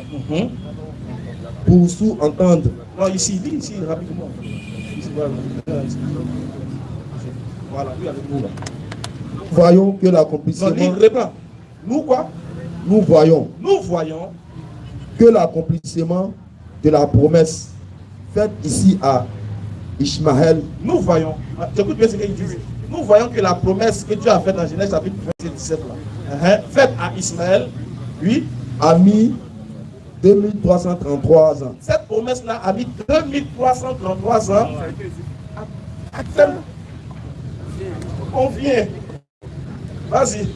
Speaker 7: Pour sous-entendre.
Speaker 3: Non, ici, ici, rapidement. Ici, voilà, lui avec nous là.
Speaker 7: Voyons que l'accomplissement.
Speaker 3: Non, livre pas. Nous quoi?
Speaker 7: Nous voyons que l'accomplissement de la promesse faite ici à Ishmaël.
Speaker 3: Nous voyons. J'écoute bien ce qu'il dit. nous voyons que la promesse que Dieu a faite dans Genèse chapitre 17 là, faite à Ismaël, lui,
Speaker 7: a mis 2333 ans.
Speaker 3: Cette promesse-là a mis 2333 ans à terme. On vient. Vas-y.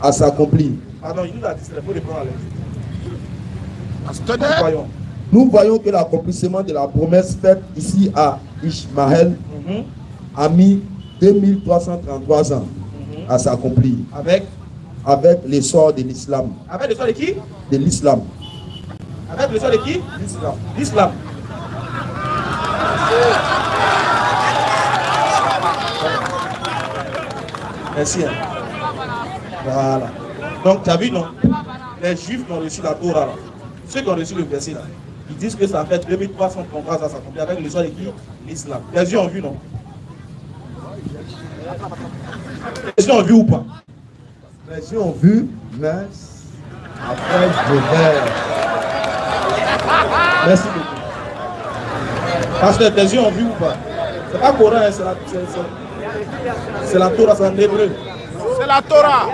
Speaker 7: À s'accomplir.
Speaker 3: Pardon, il nous a dit qu'il faut répondre à l'aise.
Speaker 7: Nous voyons que l'accomplissement de la promesse faite ici à Ishmaël a mis 2333 ans à s'accomplir. Avec l'essor de l'islam.
Speaker 3: Avec l'essor de qui?
Speaker 7: De l'islam.
Speaker 3: Avec l'essor de qui? L'islam. Merci. Voilà. Donc, tu as vu, non? Les Juifs qui ont reçu la Torah, là. Ceux qui ont reçu le verset, là, ils disent que ça fait 2333 ans à s'accomplir avec l'essor de qui? L'islam. Les yeux ont vu, non? Les yeux ont vu ou pas?
Speaker 7: Les yeux ont vu, mais après je vais.
Speaker 3: Merci beaucoup. Parce que tes yeux ont vu ou pas? C'est pas Coran, c'est la Torah, c'est en hébreu.
Speaker 4: C'est la Torah.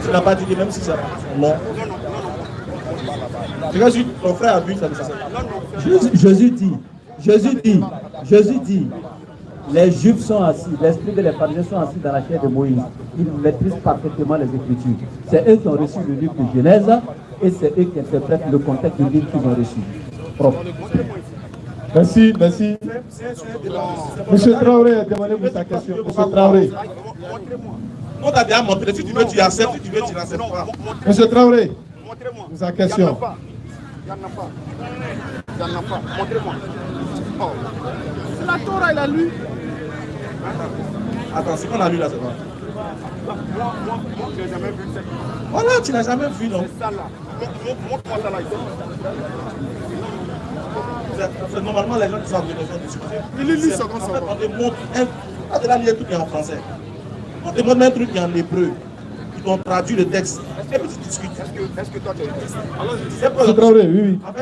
Speaker 3: Tu n'as pas dit même si c'est non. Regarde, ton frère a vu ça.
Speaker 2: Jésus dit, les Juifs sont assis, l'esprit de les pharisiens sont assis dans la chair de Moïse. Ils maîtrisent parfaitement les Écritures. C'est eux qui ont reçu le livre de Genèse et c'est eux qui interprètent le contexte du livre qu'ils ont reçu. Prof.
Speaker 8: Merci. Monsieur Traoré, demandez-vous sa question. Monsieur Traoré.
Speaker 3: On t'a déjà montré, si tu veux, tu acceptes, si tu veux, tu n'acceptes pas.
Speaker 8: Monsieur Traoré, sa question.
Speaker 4: Il n'y en a pas. Montrez-moi. Oh. C'est la Torah, il a lu.
Speaker 3: Attends, c'est qu'on a lu là, c'est quoi?
Speaker 4: Moi, je n'ai jamais vu ça.
Speaker 3: Voilà, tu n'as jamais vu, non?
Speaker 4: C'est ça là. Montre-moi ça là.
Speaker 3: Normalement, les gens qui sont en besoin de discuter.
Speaker 4: Il lit ça comme ça.
Speaker 3: On te montre un truc qui est en français. On te montre un truc qui est en hébreu. Ils t'ont traduit le texte. Et puis tu discutes.
Speaker 4: Est-ce que toi tu as le texte?
Speaker 8: Monsieur Traoré, oui.
Speaker 3: En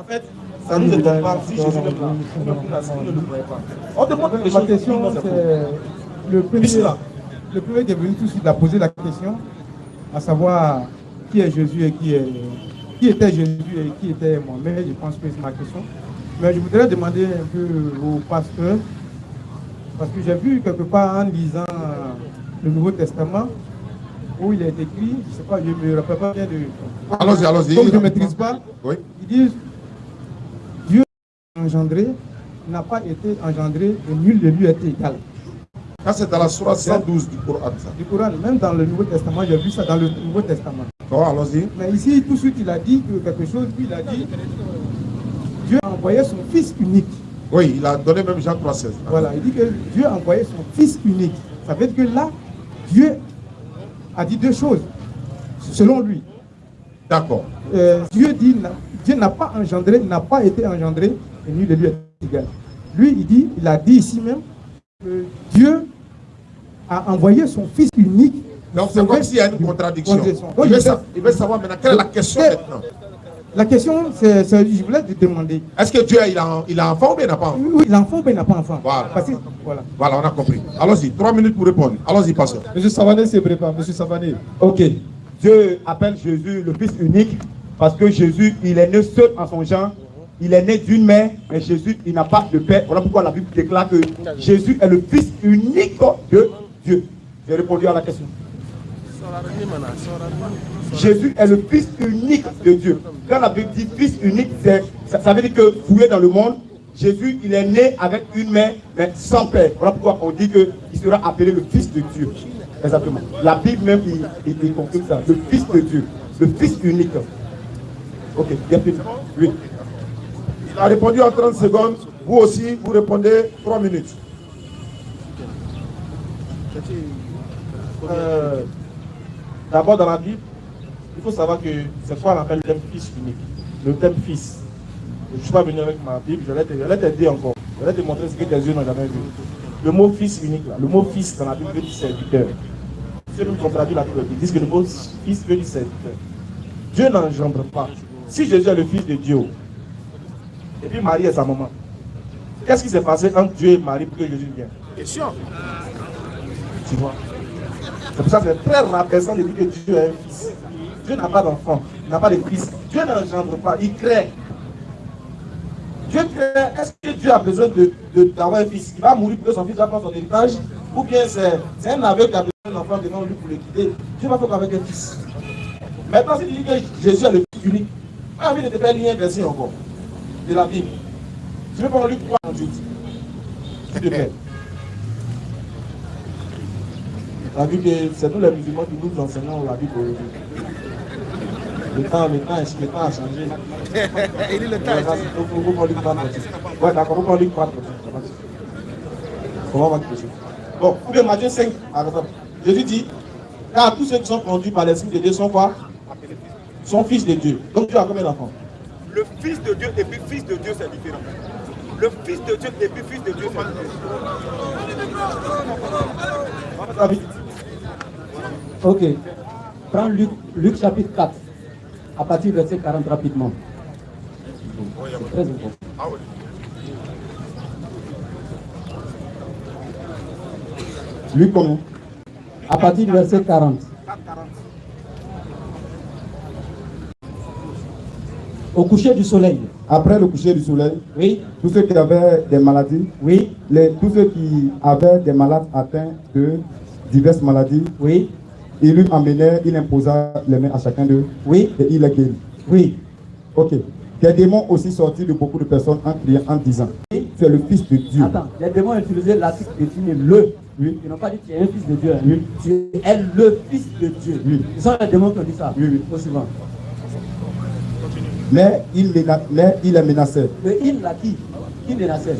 Speaker 3: fait, ça nous étonne pas si Jésus ne le croyait pas. On te montre les choses.
Speaker 8: Ma question, c'est le premier qui est venu tout de suite a posé la question, à savoir qui est Jésus et qui était Jésus et qui était Mohamed. Je pense que c'est ma question. Mais je voudrais demander un peu au pasteur, parce que j'ai vu quelque part en lisant le Nouveau Testament, où il est écrit, je ne sais pas, je ne me rappelle pas bien de...
Speaker 5: Allons-y.
Speaker 8: Comme je ne maîtrise pas,
Speaker 5: oui.
Speaker 8: Ils disent, Dieu engendré, n'a pas été engendré et nul de lui est égal.
Speaker 5: Ça, c'est dans la sourate 112 du Coran. Ça.
Speaker 8: Du Coran, même dans le Nouveau Testament, j'ai vu ça dans le Nouveau Testament.
Speaker 5: Bon, allons-y.
Speaker 8: Mais ici, tout de suite, il a dit quelque chose, puis il a dit, Dieu a envoyé son Fils unique.
Speaker 5: Oui, il a donné même Jean 3,16.
Speaker 8: Voilà, il dit que Dieu a envoyé son Fils unique. Ça veut dire que là, Dieu a dit deux choses, selon lui.
Speaker 5: D'accord.
Speaker 8: Dieu dit, Dieu n'a pas engendré, n'a pas été engendré, et nul de lui est égal. Lui, il a dit ici même que Dieu a envoyé son Fils unique.
Speaker 5: Donc c'est comme s'il y a une contradiction. Il veut savoir maintenant quelle est la question maintenant.
Speaker 8: La question, je voulais te demander.
Speaker 5: Est-ce que Dieu il a enfant ou bien il n'a pas enfant?
Speaker 8: Oui, il a enfant ou bien il n'a pas enfant.
Speaker 5: Voilà.
Speaker 8: Voilà,
Speaker 5: on a compris. Allons-y, 3 minutes pour répondre. Allons-y, pasteur.
Speaker 8: Monsieur Savané se prépare. Monsieur Savané.
Speaker 2: Ok. Dieu appelle Jésus le Fils unique parce que Jésus, il est né seul en son genre. Il est né d'une mère, mais Jésus, il n'a pas de père. Voilà pourquoi la Bible déclare que Jésus est le Fils unique de Dieu. J'ai répondu à la question. Jésus est le Fils unique de Dieu. Quand la Bible dit Fils unique, ça veut dire que fouillé dans le monde, Jésus, il est né avec une mère, mais sans père. Voilà pourquoi on dit qu'il sera appelé le Fils de Dieu. Exactement. La Bible même, il confirme ça. Le Fils de Dieu. Le Fils unique. Ok, bien plus. Oui.
Speaker 5: Il a répondu en 30 secondes. Vous aussi, vous répondez 3 minutes.
Speaker 3: D'abord, dans la Bible, il faut savoir que c'est quoi on appelle le thème Fils unique. Le thème Fils. Je ne suis pas venu avec ma Bible, je vais t'aider encore. Je vais te montrer ce que tes yeux n'ont jamais vu. Le mot Fils unique, là, le mot Fils dans la Bible veut dire serviteur. Ceux qui ont traduit la Bible, ils disent que le mot Fils veut dire serviteur. Dieu n'engendre pas. Si Jésus est le Fils de Dieu, et puis Marie est sa maman, Qu'est-ce qui s'est passé entre Dieu et Marie pour que Jésus vienne?
Speaker 4: Question.
Speaker 3: Tu vois? C'est pour ça que c'est très rabaissant de dire que Dieu a un fils. Dieu n'a pas d'enfant, il n'a pas de fils. Dieu n'engendre pas, il crée. Dieu crée. Est-ce que Dieu a besoin d'avoir un fils? Il va mourir pour que son fils va prendre son héritage? Ou bien c'est un aveugle qui a besoin d'un enfant devant lui pour le quitter? Dieu va faire avec un fils. Maintenant, si tu dis que Jésus est le fils unique, j'ai envie de te faire lire un verset encore de la Bible. Je vais prendre Luc 3, 38. S'il te plaît. La Bible, c'est nous les musulmans qui nous enseignons la Bible aujourd'hui. Le temps a changé.
Speaker 4: Il dit le temps.
Speaker 3: Il faut qu'on lit 3, 38. Ouais, d'accord, il faut qu'on lit 3, 38. Comment va quelque chose? Bon, ou bien Matthieu 5, par exemple. Jésus dit, car tous ceux qui sont conduits par l'Esprit de Dieu sont quoi? Sont fils de Dieu. Donc Dieu a combien d'enfants?
Speaker 4: Le fils de Dieu et puis fils de Dieu, c'est différent. Le fils de Dieu et puis fils de Dieu, c'est différent.
Speaker 2: Ok. Prends Luc chapitre 4, à partir du verset 40 rapidement. C'est très important.
Speaker 1: Luc combien?
Speaker 2: À partir du verset 40. Au coucher du soleil.
Speaker 1: Après le coucher du soleil,
Speaker 2: Oui.
Speaker 1: tous ceux qui avaient des maladies,
Speaker 2: Oui.
Speaker 1: tous ceux qui avaient des malades atteints de diverses maladies,
Speaker 2: Oui.
Speaker 1: il lui emmenait, il imposa les mains à chacun d'eux,
Speaker 2: Oui.
Speaker 1: et il les guérit.
Speaker 2: Oui.
Speaker 1: Ok. Des démons aussi sortis de beaucoup de personnes en criant, en disant,
Speaker 2: Oui.
Speaker 1: tu es le fils de Dieu.
Speaker 2: Attends, les démons ont utilisé l'article défini le.
Speaker 1: Oui.
Speaker 2: Ils n'ont pas dit tu es un fils de Dieu.
Speaker 1: Oui.
Speaker 2: Tu es le fils de Dieu.
Speaker 1: Oui.
Speaker 2: Ce sont les démons qui ont dit ça.
Speaker 1: Oui, oui.
Speaker 2: Au suivant.
Speaker 1: Mais il les menaçait.
Speaker 2: Le il l'a qui? Qui menaçait?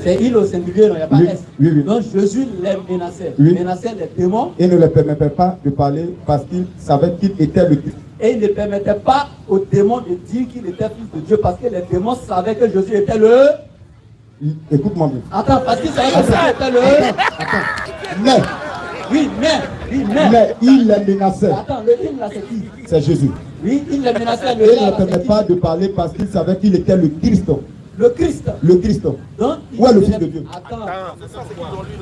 Speaker 2: C'est il au singulier, non, il n'y a pas
Speaker 1: Oui,
Speaker 2: S.
Speaker 1: oui, oui.
Speaker 2: Donc Jésus les menaçait.
Speaker 1: Oui.
Speaker 2: Menaçait les démons.
Speaker 1: Et ne leur permettait pas de parler parce qu'il savait qu'il était le Christ.
Speaker 2: Et il ne permettait pas aux démons de dire qu'il était fils de Dieu parce que les démons savaient que Jésus était le.
Speaker 1: Écoute-moi bien.
Speaker 2: Attends, parce qu'il savait que Jésus était le.
Speaker 1: Mais
Speaker 2: Oui,
Speaker 1: Mais il les menaçait.
Speaker 2: Attends, le il là c'est qui?
Speaker 1: C'est Jésus.
Speaker 2: Oui, il les menaçait.
Speaker 1: Et
Speaker 2: Le
Speaker 1: il
Speaker 2: là,
Speaker 1: ne
Speaker 2: c'est
Speaker 1: permet
Speaker 2: qui?
Speaker 1: pas de parler parce qu'il savait qu'il était le Christ.
Speaker 2: Le Christ.
Speaker 1: Le Christ.
Speaker 2: Donc,
Speaker 1: Où est le Fils de Dieu?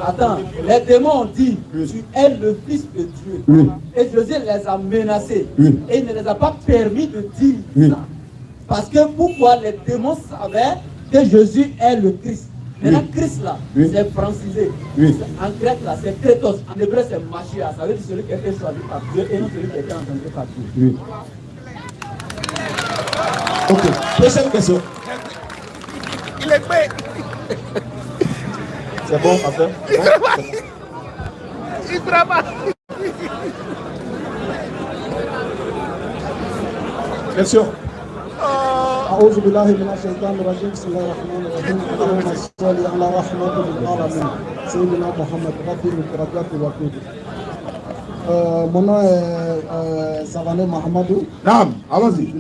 Speaker 2: Attends, les démons ont dit, tu es le Fils de Dieu.
Speaker 1: Oui.
Speaker 2: Et Jésus les a menacés.
Speaker 1: Oui.
Speaker 2: Et il ne les a pas permis de dire
Speaker 1: Oui.
Speaker 2: ça. Parce que pourquoi les démons savaient que Jésus est le Christ. Maintenant,
Speaker 1: Oui.
Speaker 2: Christ là,
Speaker 1: Oui.
Speaker 2: c'est francisé.
Speaker 1: Oui.
Speaker 2: En grec là, c'est Crétos. En hébreu, c'est Machia. Ça veut dire celui qui a été choisi par Dieu et non celui qui a été engendré par Dieu.
Speaker 1: Oui. Ok. Prochaine question.
Speaker 4: Il est prêt.
Speaker 3: C'est bon, pasteur?
Speaker 4: Il travaille.
Speaker 3: Question.
Speaker 9: أعوذ بالله من الشيطان الرجيم بسم الله الرحمن الرحيم اللهم صل على رحمة للعالمين سيدنا محمد ربي الدرجات والطول. Mon nom est Savané Mahamadou.
Speaker 5: Naam, allons-y.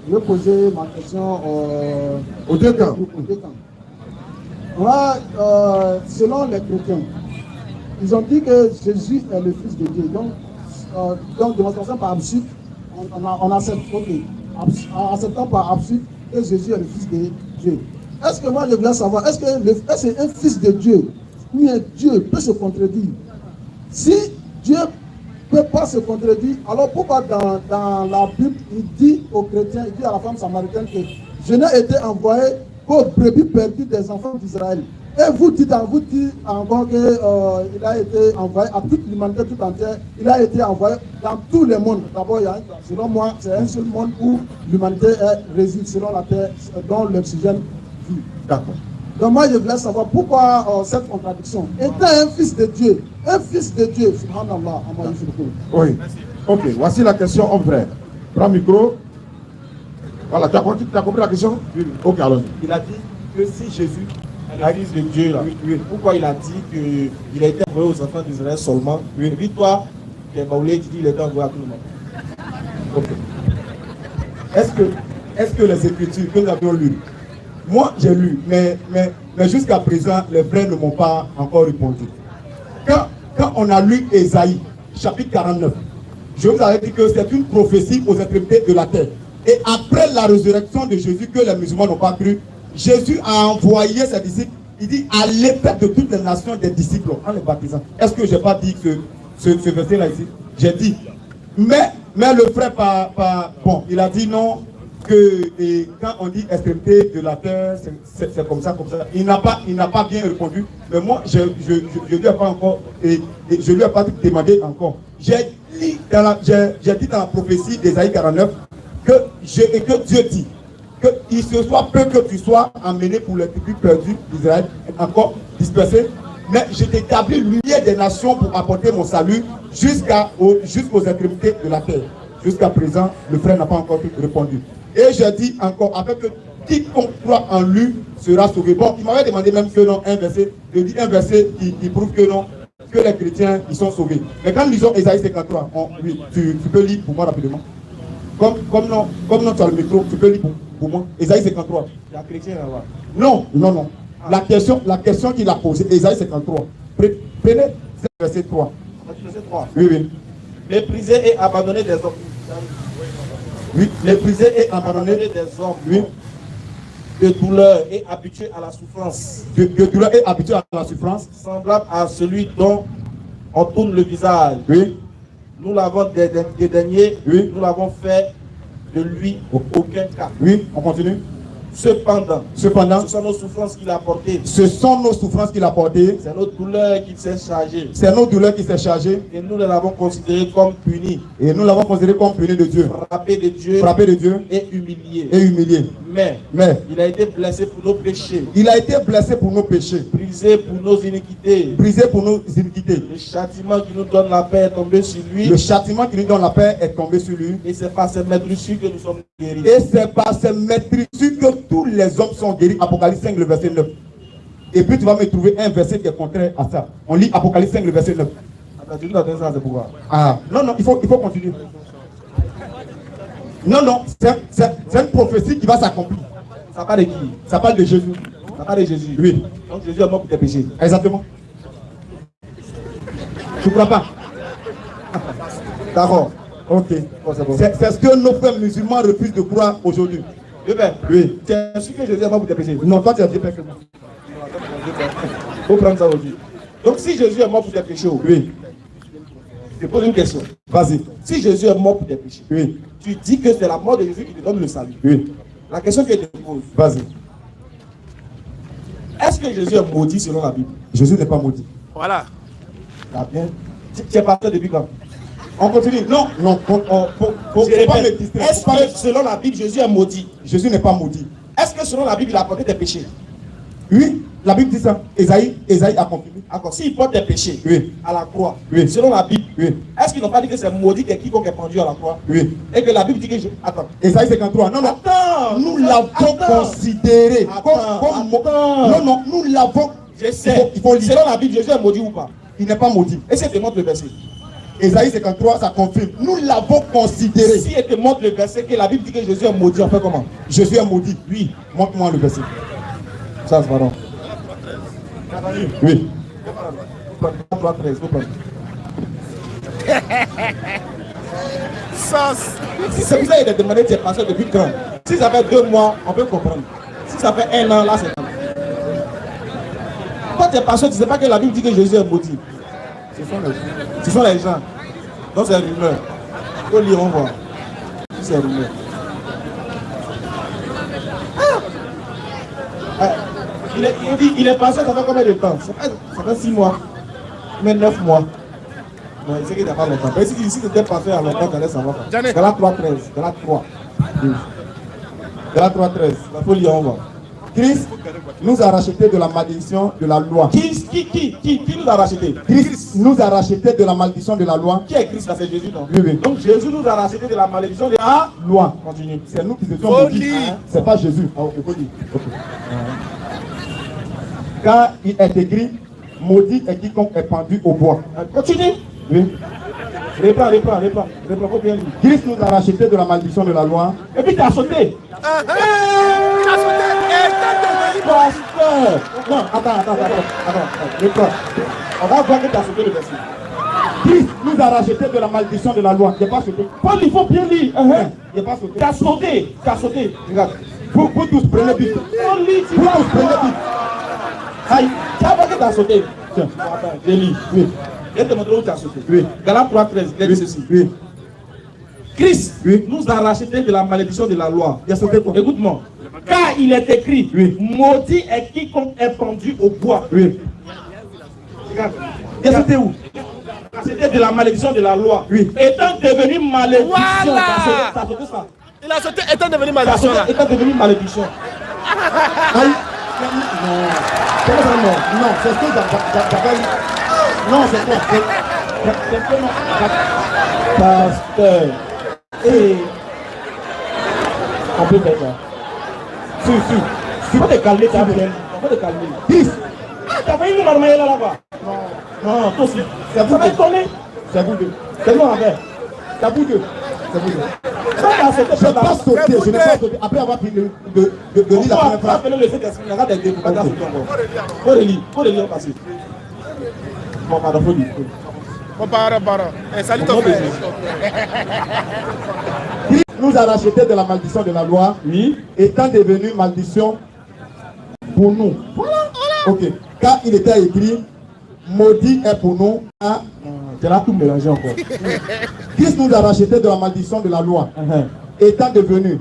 Speaker 9: Je vais poser ma question
Speaker 5: Aux deux camps.
Speaker 9: Moi, selon les chrétiens, ils ont dit que Jésus est le Fils de Dieu. Donc démonstration par absurde, on accepte, ok. Acceptant par absurde que Jésus est le Fils de Dieu. Est-ce que moi je voulais savoir, est-ce qu'un Fils de Dieu, ou un Dieu peut se contredire? Si Dieu ne peut pas se contredire, alors pourquoi dans la Bible, il dit aux chrétiens, il dit à la femme samaritaine que je n'ai été envoyé qu'aux brebis perdues des enfants d'Israël. Et vous dites encore qu'il a été envoyé à toute l'humanité tout entière, il a été envoyé dans tous les mondes. D'abord, selon moi, c'est un seul monde où l'humanité réside selon la terre, dont l'oxygène vit.
Speaker 5: D'accord.
Speaker 9: Donc moi, je voulais savoir pourquoi cette contradiction. Étant un fils de Dieu, subhanallah,
Speaker 5: Oui. Ok, voici la question, homme frère. Prends le micro. Voilà, tu as compris la question? Oui. Ok, allons-y.
Speaker 3: Il a dit que si Jésus est le Fils de Dieu, là, pourquoi il a dit qu'il a été envoyé aux enfants d'Israël seulement? Et puis toi, tu es Maoulé, tu dis qu'il a été envoyé à tout le monde.
Speaker 1: Ok. Est-ce que les Écritures que nous avions lues, moi j'ai lu, mais jusqu'à présent, les frères ne m'ont pas encore répondu. Quand on a lu Ésaïe, chapitre 49, je vous avais dit que c'est une prophétie aux extrémités de la terre. Et après la résurrection de Jésus que les musulmans n'ont pas cru, Jésus a envoyé ses disciples. Il dit, allez faire de toutes les nations des disciples en les baptisant. Est-ce que je n'ai pas dit que ce verset-là ici? J'ai dit. Mais le frère, bon, il a dit non, que quand on dit extrémité de la terre, c'est comme ça, comme ça. Il n'a pas bien répondu. Mais moi, je lui ai pas encore, et je lui ai pas demandé encore. J'ai dit dans la prophétie d'Ésaïe 49 que Dieu dit qu'il se soit peu que tu sois emmené pour les tribus perdues d'Israël, encore dispersés. Mais je t'établis lumière des nations pour apporter mon salut jusqu'aux extrémités de la terre. Jusqu'à présent, le frère n'a pas encore répondu. Et je dis encore, afin que quiconque croit en lui sera sauvé. Bon, il m'avait demandé même que non, un verset, je dis un verset qui prouve que non, que les chrétiens, ils sont sauvés. Mais quand nous lisons Ésaïe 53, oui, tu peux lire pour moi rapidement. Comme non, tu as le micro, tu peux lire pour moi. Ésaïe 53.
Speaker 3: Il y a chrétien là-bas.
Speaker 1: Non. La question qu'il a posée, Ésaïe 53. Prenez verset 3.
Speaker 3: Verset 3.
Speaker 1: Oui.
Speaker 3: Méprisé et abandonné des hommes.
Speaker 1: Oui, méprisé et abandonné
Speaker 3: des hommes.
Speaker 1: Oui.
Speaker 3: De douleur et habitué à la souffrance.
Speaker 1: De douleur et habitué à la souffrance.
Speaker 3: Semblable à celui dont on tourne le visage.
Speaker 1: Oui.
Speaker 3: Nous l'avons dédaigné.
Speaker 1: Oui.
Speaker 3: Nous l'avons fait de lui aucun cas.
Speaker 1: Oui, on continue.
Speaker 3: Cependant,
Speaker 1: ce
Speaker 3: sont nos souffrances qu'il a portées.
Speaker 1: Ce sont nos souffrances qu'il a portées.
Speaker 3: C'est nos douleurs qu'il s'est chargé.
Speaker 1: C'est nos douleurs qu'il s'est chargé.
Speaker 3: Et nous l'avons considéré comme puni.
Speaker 1: Et nous l'avons considéré comme puni de Dieu.
Speaker 3: Frappé de Dieu.
Speaker 1: Frappé de Dieu.
Speaker 3: Et humilié.
Speaker 1: Mais
Speaker 3: il a été blessé pour nos péchés.
Speaker 1: Il a été blessé pour nos péchés.
Speaker 3: Brisé pour nos iniquités.
Speaker 1: Brisé pour nos iniquités.
Speaker 3: Le châtiment qui nous donne la paix est tombé sur lui.
Speaker 1: Le châtiment qui nous donne la paix est tombé sur lui.
Speaker 3: Et c'est par ses maîtresses que nous sommes guéris.
Speaker 1: Et c'est par ses maîtresses que tous les hommes sont guéris. Apocalypse 5, le verset 9. Et puis tu vas me trouver un verset qui est contraire à ça. On lit Apocalypse 5, le verset 9. Non, il faut continuer. Non, c'est une prophétie qui va s'accomplir.
Speaker 3: Ça parle de qui?
Speaker 1: Ça parle de Jésus.
Speaker 3: Ça parle de Jésus.
Speaker 1: Oui.
Speaker 3: Donc Jésus est mort pour tes péchés.
Speaker 1: Exactement. Tu ne crois pas? D'accord. Ok. C'est ce que nos frères musulmans refusent de croire aujourd'hui. Oui.
Speaker 3: Tu es sûr que Jésus est mort pour tes péchés?
Speaker 1: Non, toi tu as dit perfectement.
Speaker 3: Il faut prendre ça aujourd'hui. Donc si Jésus est mort pour tes péchés,
Speaker 1: oui.
Speaker 3: Je pose une question.
Speaker 1: Vas-y.
Speaker 3: Si Jésus est mort pour tes péchés,
Speaker 1: oui.
Speaker 3: Tu dis que c'est la mort de Jésus qui te donne le salut.
Speaker 1: Oui.
Speaker 3: La question que je te pose.
Speaker 1: Vas-y.
Speaker 3: Est-ce que Jésus est maudit selon la Bible?
Speaker 1: Jésus n'est pas maudit.
Speaker 3: Voilà. Bien. Tu es parti depuis quand?
Speaker 1: On continue. Non. Faut pas me distraire.
Speaker 3: Est-ce que selon la Bible, Jésus est maudit?
Speaker 1: Jésus n'est pas maudit.
Speaker 3: Est-ce que selon la Bible, il a porté tes péchés?
Speaker 1: Oui, la Bible dit ça. Ésaïe a confirmé.
Speaker 3: D'accord. S'il porte tes péchés à la croix,
Speaker 1: selon
Speaker 3: la Bible, est-ce qu'ils n'ont pas dit que c'est maudit que quiconque est pendu à la croix?
Speaker 1: Oui.
Speaker 3: Et que la Bible dit que Attends.
Speaker 1: Ésaïe 53. Non. Attends, nous l'avons considéré comme... Non, nous l'avons...
Speaker 3: Je sais.
Speaker 1: Il faut lire.
Speaker 3: Selon la Bible, Jésus est maudit ou pas?
Speaker 1: Il n'est pas maudit.
Speaker 3: Et si elle te montre le verset?
Speaker 1: Ésaïe 53, ça confirme. Nous l'avons considéré.
Speaker 3: Si elle te montre le verset que la Bible dit que Jésus est maudit, on fait comment?
Speaker 1: Jésus est maudit. Oui. Montre-moi le verset. Ça, c'est pardon. Oui.
Speaker 3: 3, 13. Si c'est vous avez demandé tes pasteurs depuis quand? Si ça fait 2 mois, on peut comprendre. Si ça fait 1 an, là c'est quand. Quand tes pasteurs, tu ne sais pas que la Bible dit que Jésus est maudit. Ce sont les gens. Donc c'est une rumeur. Il faut lire, on voit. C'est une rumeur. Il est passé, ça fait combien de temps? Ça fait 6 mois. Mais 9 mois. Non, il sait qu'il n'y a pas longtemps. Mais si c'était passé à longtemps, tu allais savoir. Galates 3, 13. Galates 3.
Speaker 1: Galates 3, 13.
Speaker 3: Il faut lire, on voit.
Speaker 1: Christ nous a racheté de la malédiction de la loi.
Speaker 3: Qui nous a racheté?
Speaker 1: Christ nous a racheté de la malédiction de la loi.
Speaker 3: Qui est Christ là? C'est Jésus, non?
Speaker 1: Oui.
Speaker 3: Donc Jésus nous a racheté de la malédiction de la
Speaker 1: loi.
Speaker 3: Continue.
Speaker 1: C'est nous qui étions maudits. C'est pas Jésus. Il faut dire. Car il est écrit, maudit est quiconque est pendu au bois.
Speaker 3: Continue.
Speaker 1: Oui.
Speaker 3: Reprends, faut bien lire.
Speaker 1: Christ nous a racheté de la malédiction de la loi.
Speaker 3: Et puis tu as sauté. Pasteur. Non, attends. Reprends. On va voir que tu as sauté le verset.
Speaker 1: Christ nous a racheté de la malédiction de la loi. Il n'est pas sauté.
Speaker 3: Paul, il faut bien lire.
Speaker 1: Il n'est pas sauté.
Speaker 3: Tu as sauté. Regarde.
Speaker 1: Vous tous prenez vite. Vous tous prenez vite.
Speaker 3: Aïe, tu as pas que tu as sauté. Tiens, j'ai lu. Oui. Je te montre où tu as sauté. Oui. Galates 3:13, il dit ceci. Oui. Christ nous a racheté de la malédiction de la loi. Écoute-moi. Car il est écrit, maudit est quiconque est pendu au bois. Oui. Regarde. C'était où? C'était de la malédiction de la loi. Oui. Étant devenu malédiction. Voilà. Ça a sauté ça.
Speaker 4: Il a sauté étant devenu malédiction.
Speaker 3: Étant devenu malédiction.
Speaker 1: Aïe. Non. Non, c'est ce que j'avais dit. Non, c'est quoi?
Speaker 3: Pasteur. Et on peut faire ça. Si. Tu peux te calmer, tu peux te calmer. 10. T'as failli nous marmailler là-bas. Non, toi aussi.
Speaker 1: C'est vous deux.
Speaker 3: C'est vous deux. C'est nous avec. C'est vous deux. C'est vous deux.
Speaker 1: Je n'ai pas sauté, je n'ai pas sauté. Après avoir pris de lire la première phrase.
Speaker 3: Appelez le Saint-Esprit, il y aura des dés pour pas sauter encore. Faut le lire passer. Bon, pardon, faut lire.
Speaker 4: Bon, bara. Salut ton frère.
Speaker 1: Christ nous a racheté de la malédiction de la loi, étant devenu malédiction pour nous. Voilà. Ok. Car il était écrit, maudit est pour nous.
Speaker 3: Tu as tout mélangé encore.
Speaker 1: Christ nous a racheté de la malédiction de la loi, étant devenu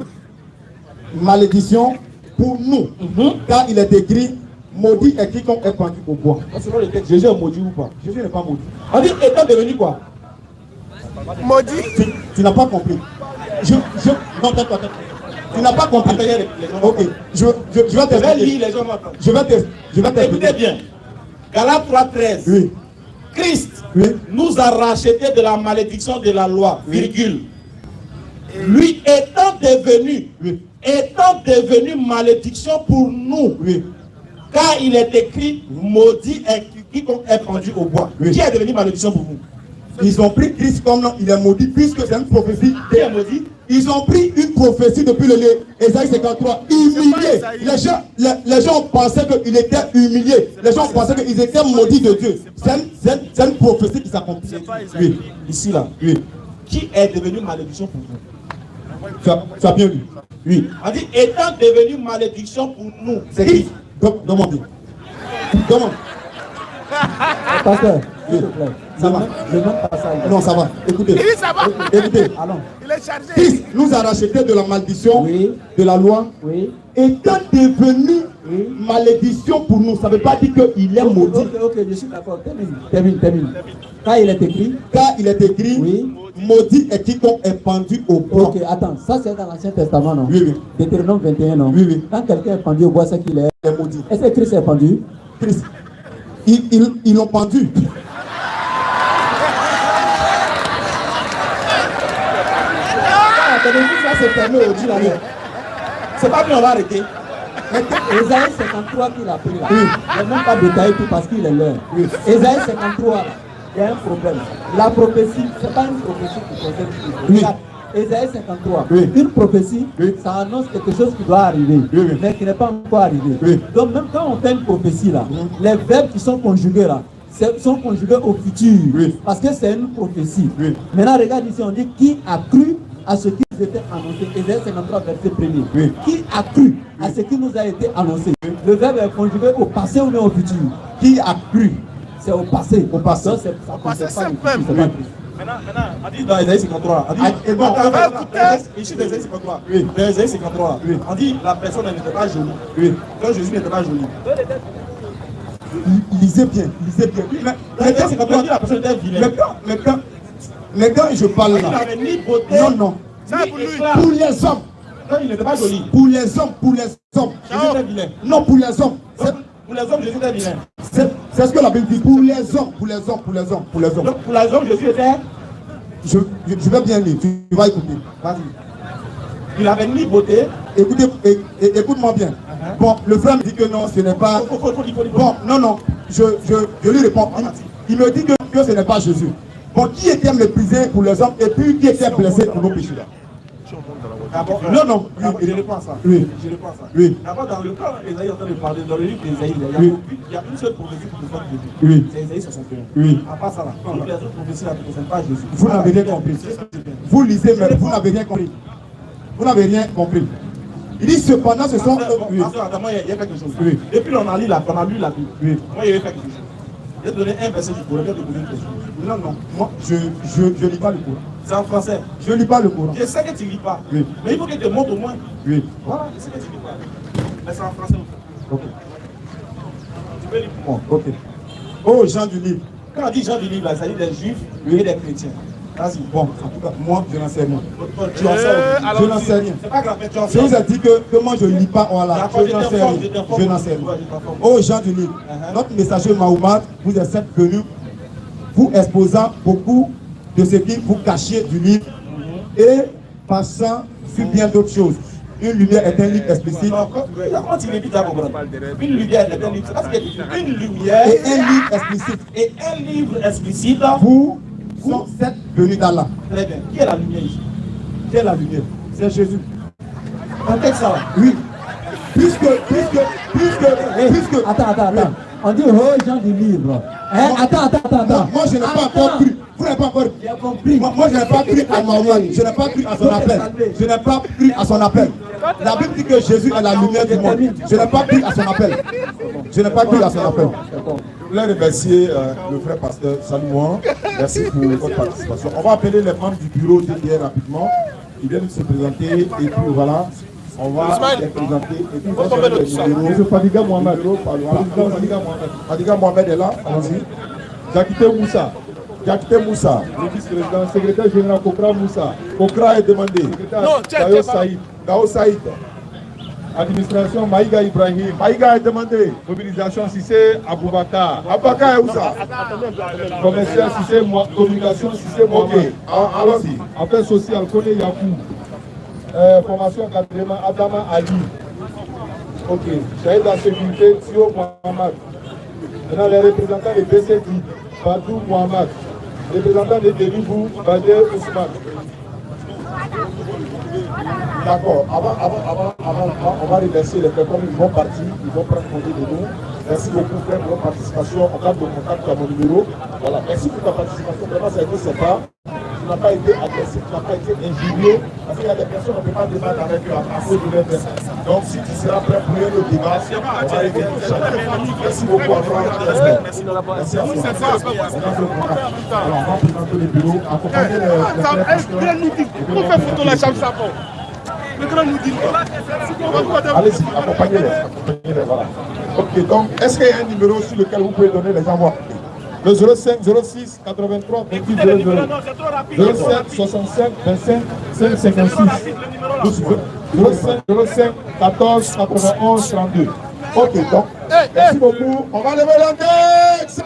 Speaker 1: malédiction pour nous. Car il est écrit, maudit est quiconque est pendu au bois.
Speaker 3: Selon le texte, Jésus est maudit ou pas?
Speaker 1: Jésus n'est pas maudit.
Speaker 3: On dit étant devenu quoi?
Speaker 4: Maudit.
Speaker 1: Tu n'as pas compris. Non, tais-toi. Tu n'as pas compris. Ok. Je vais t'expliquer. Je vais t'expliquer.
Speaker 3: Écoutez bien. Galates 3:13.
Speaker 1: Oui.
Speaker 3: Christ nous a racheté de la malédiction de la loi, virgule. Lui étant devenu malédiction pour nous. Car il est écrit, maudit est quiconque est pendu au bois. Qui est devenu malédiction pour vous?
Speaker 1: Ils ont pris Christ comme non, il est maudit, puisque c'est une prophétie.
Speaker 3: Qui est maudit?
Speaker 1: Ils ont pris une prophétie depuis le lieu, Ésaïe 53, humilié. Les gens pensaient qu'il était humilié. Les gens pensaient qu'ils étaient maudits de Dieu. C'est une prophétie qui s'accomplit.
Speaker 3: Oui, ici là. Oui. Qui est devenu malédiction pour vous?
Speaker 1: Tu as bien lu.
Speaker 3: Oui. On dit étant devenu malédiction pour nous.
Speaker 1: C'est qui? Demandez. Demande.
Speaker 2: Pasteur, s'il te plaît.
Speaker 1: Ça va.
Speaker 2: Le même passage.
Speaker 1: Non, ça va. Écoutez.
Speaker 4: Oui, ça va.
Speaker 1: Écoutez.
Speaker 2: Allons.
Speaker 4: Il est chargé.
Speaker 1: Christ nous a racheté de la malédiction de la loi. Étant devenu malédiction pour nous. Ça ne veut pas dire qu'il est maudit.
Speaker 2: Ok, je suis d'accord. Termine. Car il est écrit,
Speaker 1: maudit est quiconque est pendu au bois.
Speaker 2: Ok, attends, ça c'est dans l'Ancien Testament, non?
Speaker 1: Oui.
Speaker 2: Deutéronome 21, non?
Speaker 1: Oui.
Speaker 2: Quand quelqu'un est pendu au bois, c'est qu'il est
Speaker 1: maudit.
Speaker 2: Est-ce que Christ est pendu?
Speaker 1: Christ. Ils l'ont pendu.
Speaker 3: Ça c'est fermé au Dieu là. C'est pas bien, on va arrêter.
Speaker 2: Ésaïe 53 qu'il a pris là. Je n'ai même pas détaillé tout parce qu'il est l'heure. Ésaïe 53 là, il y a un problème. La prophétie, c'est pas une prophétie qui concerne Christ. Ésaïe 53, une prophétie, ça annonce quelque chose qui doit arriver, mais qui n'est pas encore arrivé. Donc même quand on fait une prophétie là, les verbes qui sont conjugués là, sont conjugués au futur, parce que c'est une prophétie. Maintenant regarde ici, on dit qui a cru à ce qui nous était annoncé. Ésaïe 53 verset 1er. Qui a cru à ce qui nous a été annoncé? Le verbe est conjugué au passé ou bien au futur? Qui a cru? C'est au passé. Au passé, c'est pas le futur.
Speaker 3: Maintenant, on dit dans Ésaïe 53. Ici, dans Ésaïe 53. Dans Ésaïe 53. On dit la personne n'était pas jolie. Quand Jésus n'était pas joli.
Speaker 1: Lisez bien.
Speaker 3: Mais la personne était vilaine.
Speaker 1: Mais quand je parle là.
Speaker 3: Il n'avait ni beauté.
Speaker 1: Non.
Speaker 3: Ni éclat.
Speaker 1: Pour les hommes.
Speaker 3: Quand il n'était pas joli.
Speaker 1: Pour les hommes.
Speaker 3: Jésus était vilain.
Speaker 1: Non, pour les hommes.
Speaker 3: Pour les hommes, Jésus était vilain.
Speaker 1: C'est ce que la Bible dit. Pour les hommes.
Speaker 3: Donc pour les hommes, Jésus était.
Speaker 1: Je vais bien lire. Tu vas écouter.
Speaker 3: Vas-y. Il avait ni beauté.
Speaker 1: Écoute-moi bien. Bon, le frère me dit que non, ce n'est pas. Bon, non. Je lui réponds. Il me dit que ce n'est pas Jésus. Bon, qui était méprisé pour les hommes et puis qui était blessé pour nos péchés? Non.
Speaker 3: Je réponds à ça. D'abord, dans le cas où Ésaïe est en train de parler, dans le livre d'Ésaïe, il y a une seule prophétie qui nous parle de Jésus. C'est Ésaïe 61. À part ça, là, toutes les autres prophéties ne concernent pas Jésus.
Speaker 1: Vous n'avez rien compris. Vous lisez, mais vous n'avez rien compris. Il dit cependant, ce sont eux.
Speaker 3: Oui. Attends, moi, il y a quelque chose. Oui. Depuis on a lu la Bible. Oui. Moi, il y a quelque chose. Je vais te donner un verset du Coran. Je vais te poser une question.
Speaker 1: Non. Moi, je lis pas le Coran.
Speaker 3: C'est en français.
Speaker 1: Je lis pas le Coran.
Speaker 3: Je sais que tu lis pas.
Speaker 1: Oui.
Speaker 3: Mais il faut que tu te montres au moins.
Speaker 1: Oui.
Speaker 3: Voilà, je sais que tu lis pas. Mais c'est en français.
Speaker 1: Ok.
Speaker 3: Tu peux lire pour moi.
Speaker 1: Ok. Oh, Jean du livre.
Speaker 3: Quand on dit gens du livre, ça dit des juifs et des chrétiens.
Speaker 1: Vas-y. Bon, en tout cas, moi, je n'en sais rien.
Speaker 3: Tu en sais.
Speaker 1: Je n'en sais rien.
Speaker 3: C'est pas grave, mais tu en sais.
Speaker 1: Je vous ai dit que moi, je ne lis pas. Voilà. Je n'en sais rien. Je n'en sais rien. Oh, Jean du livre. Notre messager Mahomet vous est venu vous exposant beaucoup de ce qui vous cachez du livre et passant sur bien d'autres choses. Une lumière est un livre explicite.
Speaker 3: Comment tu l'évites à comprendre? Une lumière est un livre. C'est parce qu'une lumière
Speaker 1: et un livre explicite.
Speaker 3: Et un livre explicite.
Speaker 1: Vous sont sept venus d'Allah.
Speaker 3: Très bien. Qui est la lumière ici?
Speaker 1: Qui est la lumière? C'est Jésus.
Speaker 3: En texte ça va?
Speaker 1: Oui. Puisque.
Speaker 2: Attends. On dit oh gens du livre. Hein? Attends.
Speaker 1: Moi, je n'ai pas encore cru. Vous n'avez pas encore
Speaker 2: compris.
Speaker 1: Moi, je n'ai pas cru à Mohammed. Je n'ai pas cru à son appel. Je n'ai pas cru à son appel. La Bible dit que Jésus est la lumière du monde. Je n'ai pas cru à son appel. Je n'ai pas cru à son appel.
Speaker 5: Je voulais remercier le frère pasteur Salouan. Merci pour votre participation. On va appeler les membres du bureau DDR rapidement. Ils viennent se présenter et puis voilà. On va les présenter et puis on va faire les numéros.
Speaker 8: M. Fadiga Mohamed.
Speaker 5: Fadiga Mohamed est là. Allons-y. Jakite Moussa.
Speaker 8: Le vice-président, secrétaire général Kokra Moussa.
Speaker 5: Kokra est demandé.
Speaker 8: Gao Saïd. Administration Maïga Ibrahim.
Speaker 5: Maïga est demandé.
Speaker 8: Mobilisation Sissé Aboubakar.
Speaker 5: Abaka est où ça?
Speaker 8: Commercial Sissé, communication Sissé Mohamed.
Speaker 5: Allons-y.
Speaker 8: Affaires sociales Kone Yakou. Formation encadrement Adama Ali. Ok. Chahid en sécurité Thio Mohamed. Maintenant les représentants des BCD. Badou Mohamed. Représentant de Déribou, Bader Ousmane.
Speaker 5: D'accord. Avant, on va remercier les personnes qui vont partir, ils vont prendre congé de nous. Merci beaucoup frère pour votre participation. On garde le contact à mon numéro. Voilà. Merci pour ta participation. Vraiment, ça a été sympa. Tu n'as pas été agressif, tu n'as pas été injurieux. Parce qu'il y a des personnes qui ne peuvent pas débattre avec eux à cause de leur personne. Donc si tu seras prêt pour le débat, on va arriver à merci beaucoup à toi. Merci à vous. Alors on va présenter le bureau, accompagner les frères.
Speaker 4: On fait photo la chambre savon. Le grand nous dit
Speaker 5: allez-y, accompagnez-les, voilà. Ok, donc, est-ce qu'il y a un numéro sur lequel vous pouvez donner les envois? Le 05 06 83 28 00. 07 65 25 556. 05 14 91 32. Ok, donc, merci beaucoup. On va lever l'index.